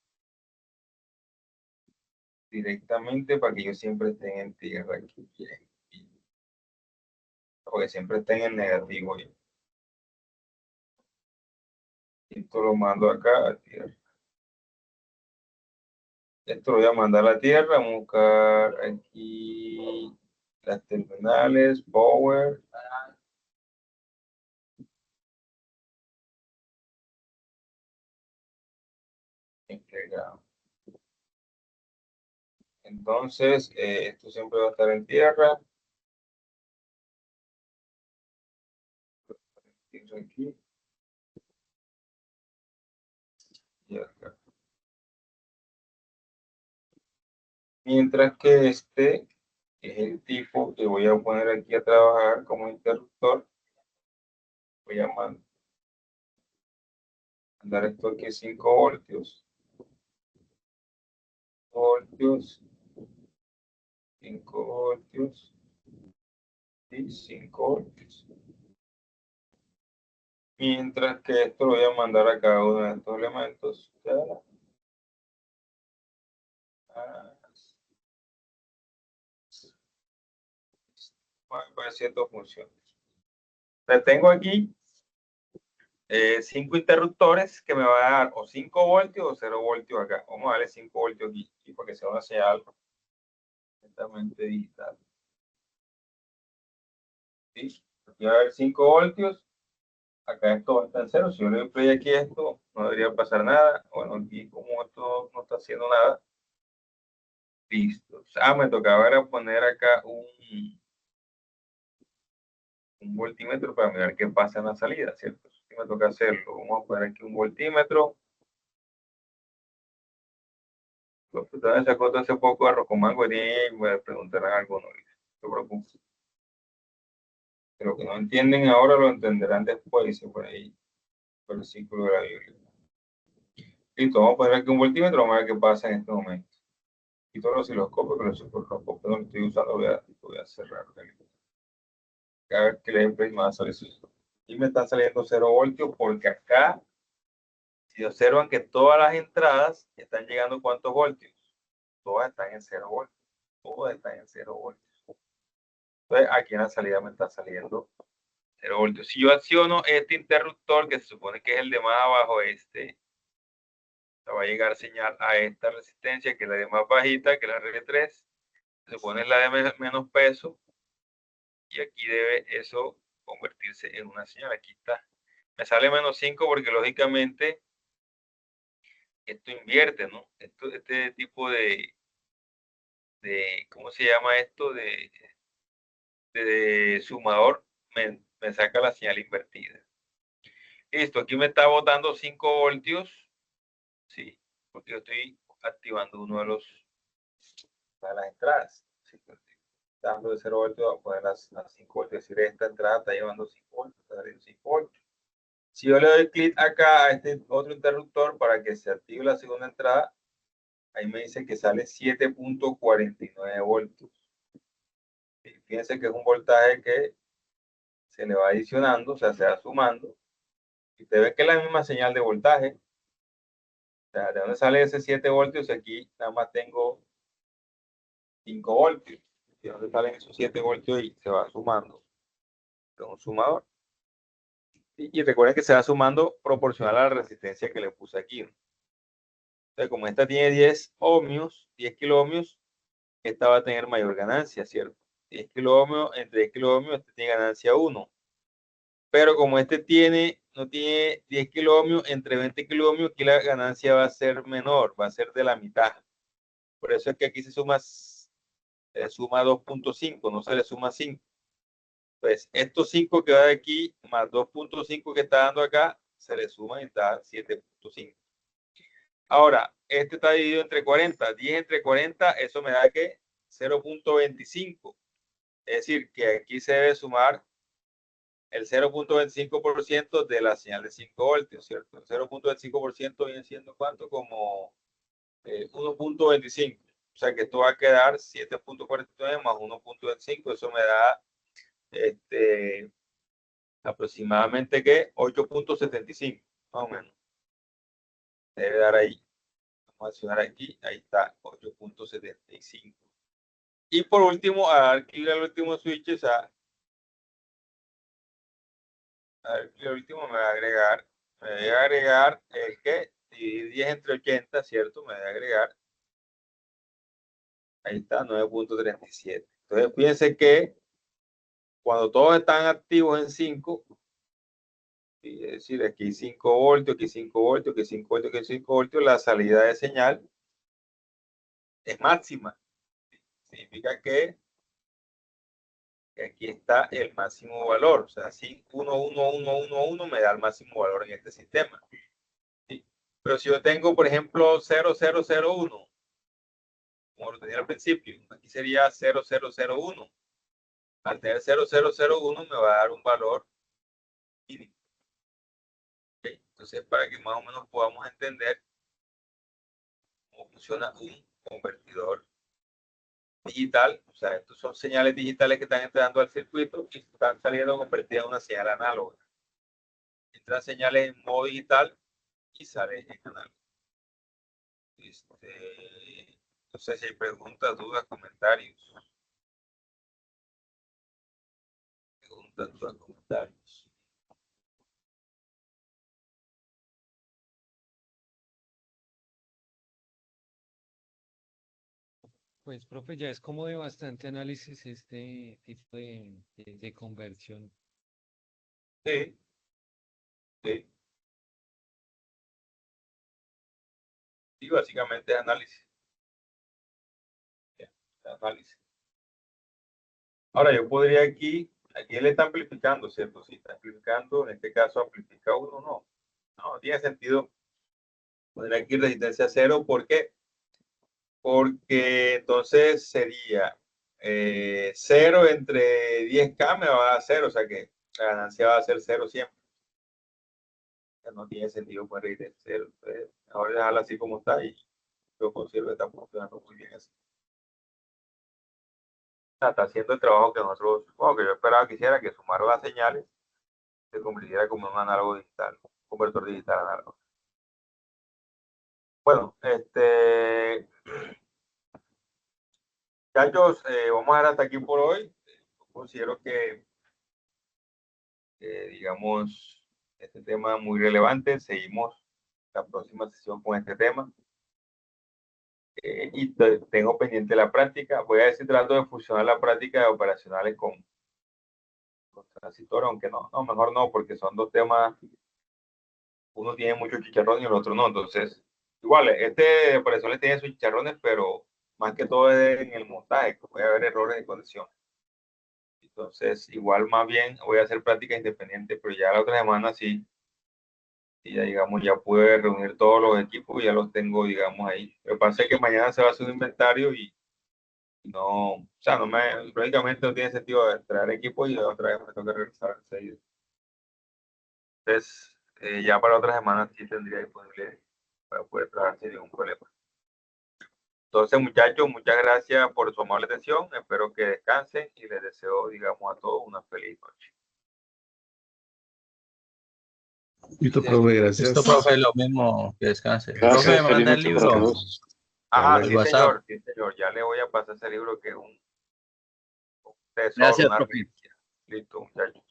directamente para que ellos siempre estén en tierra aquí. Porque siempre estén en negativo. Y esto lo mando acá a tierra. Esto lo voy a mandar a la tierra. Vamos a buscar aquí las terminales, power. Entregado. Entonces, esto siempre va a estar en tierra. Aquí. Y acá. Mientras que este es el tipo que voy a poner aquí a trabajar como interruptor. Voy a mandar esto aquí 5 voltios. 5 voltios y 5 voltios. Mientras que esto lo voy a mandar a cada uno de estos elementos. Para ciertas funciones. Tengo aquí 5 interruptores que me va a dar o 5 voltios o 0 voltios acá. Vamos a darle 5 voltios aquí para que sea una señal completamente digital. ¿Sí? Aquí va a haber 5 voltios. Acá esto va a estar en 0. Si yo le doy play aquí a esto, no debería pasar nada. Bueno, aquí como esto no está haciendo nada. Listo. Me tocaba ahora poner acá un voltímetro para mirar qué pasa en la salida, ¿cierto? Si me toca hacerlo. Vamos a poner aquí un voltímetro. Ustedes sacó hace poco a Rocomango y voy a preguntar algo, no se preocupen. Pero que no entienden ahora lo entenderán después, dice por ahí, por el ciclo de la Biblia. Listo, vamos a poner aquí un voltímetro, vamos a ver qué pasa en este momento. Y todos los osciloscopios, pero los osciloscopios no lo estoy usando, voy a cerrar. A ver qué le va a salir. Y me están saliendo 0 voltios porque acá, si observan que todas las entradas están llegando, ¿cuántos voltios? Todas están en 0 voltios. Todas están en 0 voltios. Entonces, aquí en la salida me está saliendo 0 voltios. Si yo acciono este interruptor, que se supone que es el de más abajo, va a llegar señal a esta resistencia, que es la de más bajita, que es la R3. Se supone la de menos peso. Y aquí debe eso convertirse en una señal. Aquí está. Me sale menos 5 porque lógicamente esto invierte, ¿no? Este tipo ¿cómo se llama esto? De sumador me saca la señal invertida. Listo, aquí me está botando 5 voltios. Sí, porque yo estoy activando uno de las entradas. Sí, dando de 0 voltios, voy a poner las 5 voltios. Es decir, esta entrada está llevando 5 voltios, está saliendo 5 voltios. Si yo le doy clic acá a este otro interruptor para que se active la segunda entrada, ahí me dice que sale 7.49 voltios. Fíjense que es un voltaje que se le va adicionando, o sea, se va sumando. Y usted ve que es la misma señal de voltaje. O sea, ¿de dónde sale ese 7 voltios? Aquí nada más tengo 5 voltios. ¿De dónde salen esos 7 voltios? Y se va sumando con un sumador. Y recuerden que se va sumando proporcional a la resistencia que le puse aquí. Entonces, como esta tiene 10 ohmios, 10 kiloohmios, esta va a tener mayor ganancia, ¿cierto? 10 kiloohmios, entre 10 kiloohmios, este tiene ganancia 1. Pero como este no tiene 10 kiloohmios, entre 20 kiloohmios, aquí la ganancia va a ser menor, va a ser de la mitad. Por eso es que aquí se suma 2.5, no se le suma 5. Pues estos 5 que va de aquí, más 2.5 que está dando acá, se le suma y está 7.5. Ahora, este está dividido entre 40. 10 entre 40, eso me da que 0.25. Es decir, que aquí se debe sumar el 0.25% de la señal de 5 voltios, ¿cierto? El 0.25% viene siendo ¿cuánto? Como 1.25. O sea que esto va a quedar 7.49 más 1.25. Eso me da aproximadamente que 8.75, más o menos. Debe dar ahí. Vamos a accionar aquí. Ahí está, 8.75. Y por último, a dar clic al último switch, o sea, a ver, el último me va a agregar el que dividir 10 entre 80, ¿cierto? Me va a agregar Ahí está, 9.37. Entonces, fíjense que cuando todos están activos en 5, es decir, aquí 5 voltios, aquí 5 voltios, aquí 5 voltios, aquí 5 voltios, la salida de señal es máxima. Significa que aquí está el máximo valor. O sea, 1, 1, 1, 1, 1 me da el máximo valor en este sistema. ¿Sí? Pero si yo tengo, por ejemplo, 0, 0, 0, 1, como lo tenía al principio, aquí sería 0, 0, 0, 1. Al tener 0, 0, 0, 1 me va a dar un valor mínimo. ¿Okay? Entonces, para que más o menos podamos entender cómo funciona un convertidor digital, o sea, estos son señales digitales que están entrando al circuito y están saliendo convertidas en una señal análoga. Entran señales en modo digital y sale en análogo. No sé si hay preguntas, dudas, comentarios. Preguntas, dudas, comentarios. Pues, profe, ya es como de bastante análisis este tipo de conversión. Sí, sí. Sí, básicamente es análisis. Análisis. Ahora yo podría aquí él está amplificando, ¿cierto? Si está amplificando, en este caso amplifica 1, no tiene sentido poner aquí resistencia 0, ¿por qué? Porque entonces sería 0 entre 10K me va a dar 0, o sea que la ganancia va a ser 0 siempre. No tiene sentido poner resistencia 0. Entonces, ahora dejarla así como está y yo considero que está funcionando muy bien así. Está haciendo el trabajo que nosotros, bueno, que yo esperaba que hiciera, que sumara las señales, se convirtiera como un análogo digital, un convertor digital análogo. Bueno, muchachos, vamos a ver hasta aquí por hoy. Considero que, digamos, este tema es muy relevante. Seguimos la próxima sesión con este tema. Y tengo pendiente la práctica. Voy a ver si trato de fusionar la práctica de operacionales con transistores, aunque no, mejor no, porque son dos temas. Uno tiene mucho chicharrón y el otro no. Entonces, igual, este de operaciones tiene sus chicharrones, pero más que todo es en el montaje, que puede haber errores de conexión. Entonces, igual más bien voy a hacer práctica independiente, pero ya la otra semana sí, ya digamos, ya pude reunir todos los equipos y ya los tengo, digamos, ahí. Lo que pasa es que mañana se va a hacer un inventario y no, o sea, lógicamente no tiene sentido traer equipos y otra vez me toca regresar enseguida. Entonces, ya para otra semana sí tendría disponible para poder trabajar sin ningún problema. Entonces, muchachos, muchas gracias por su amable atención. Espero que descansen y les deseo, digamos, a todos una feliz noche. Listo, profe, gracias. Listo, profe, lo mismo, que descanse. Gracias, Profe, me feliz manda el noche para libro. todos. Ah, El sí, WhatsApp. señor. Ya le voy a pasar ese libro que es un tesoro, Gracias, una profe. reliquia. Listo, muchachos.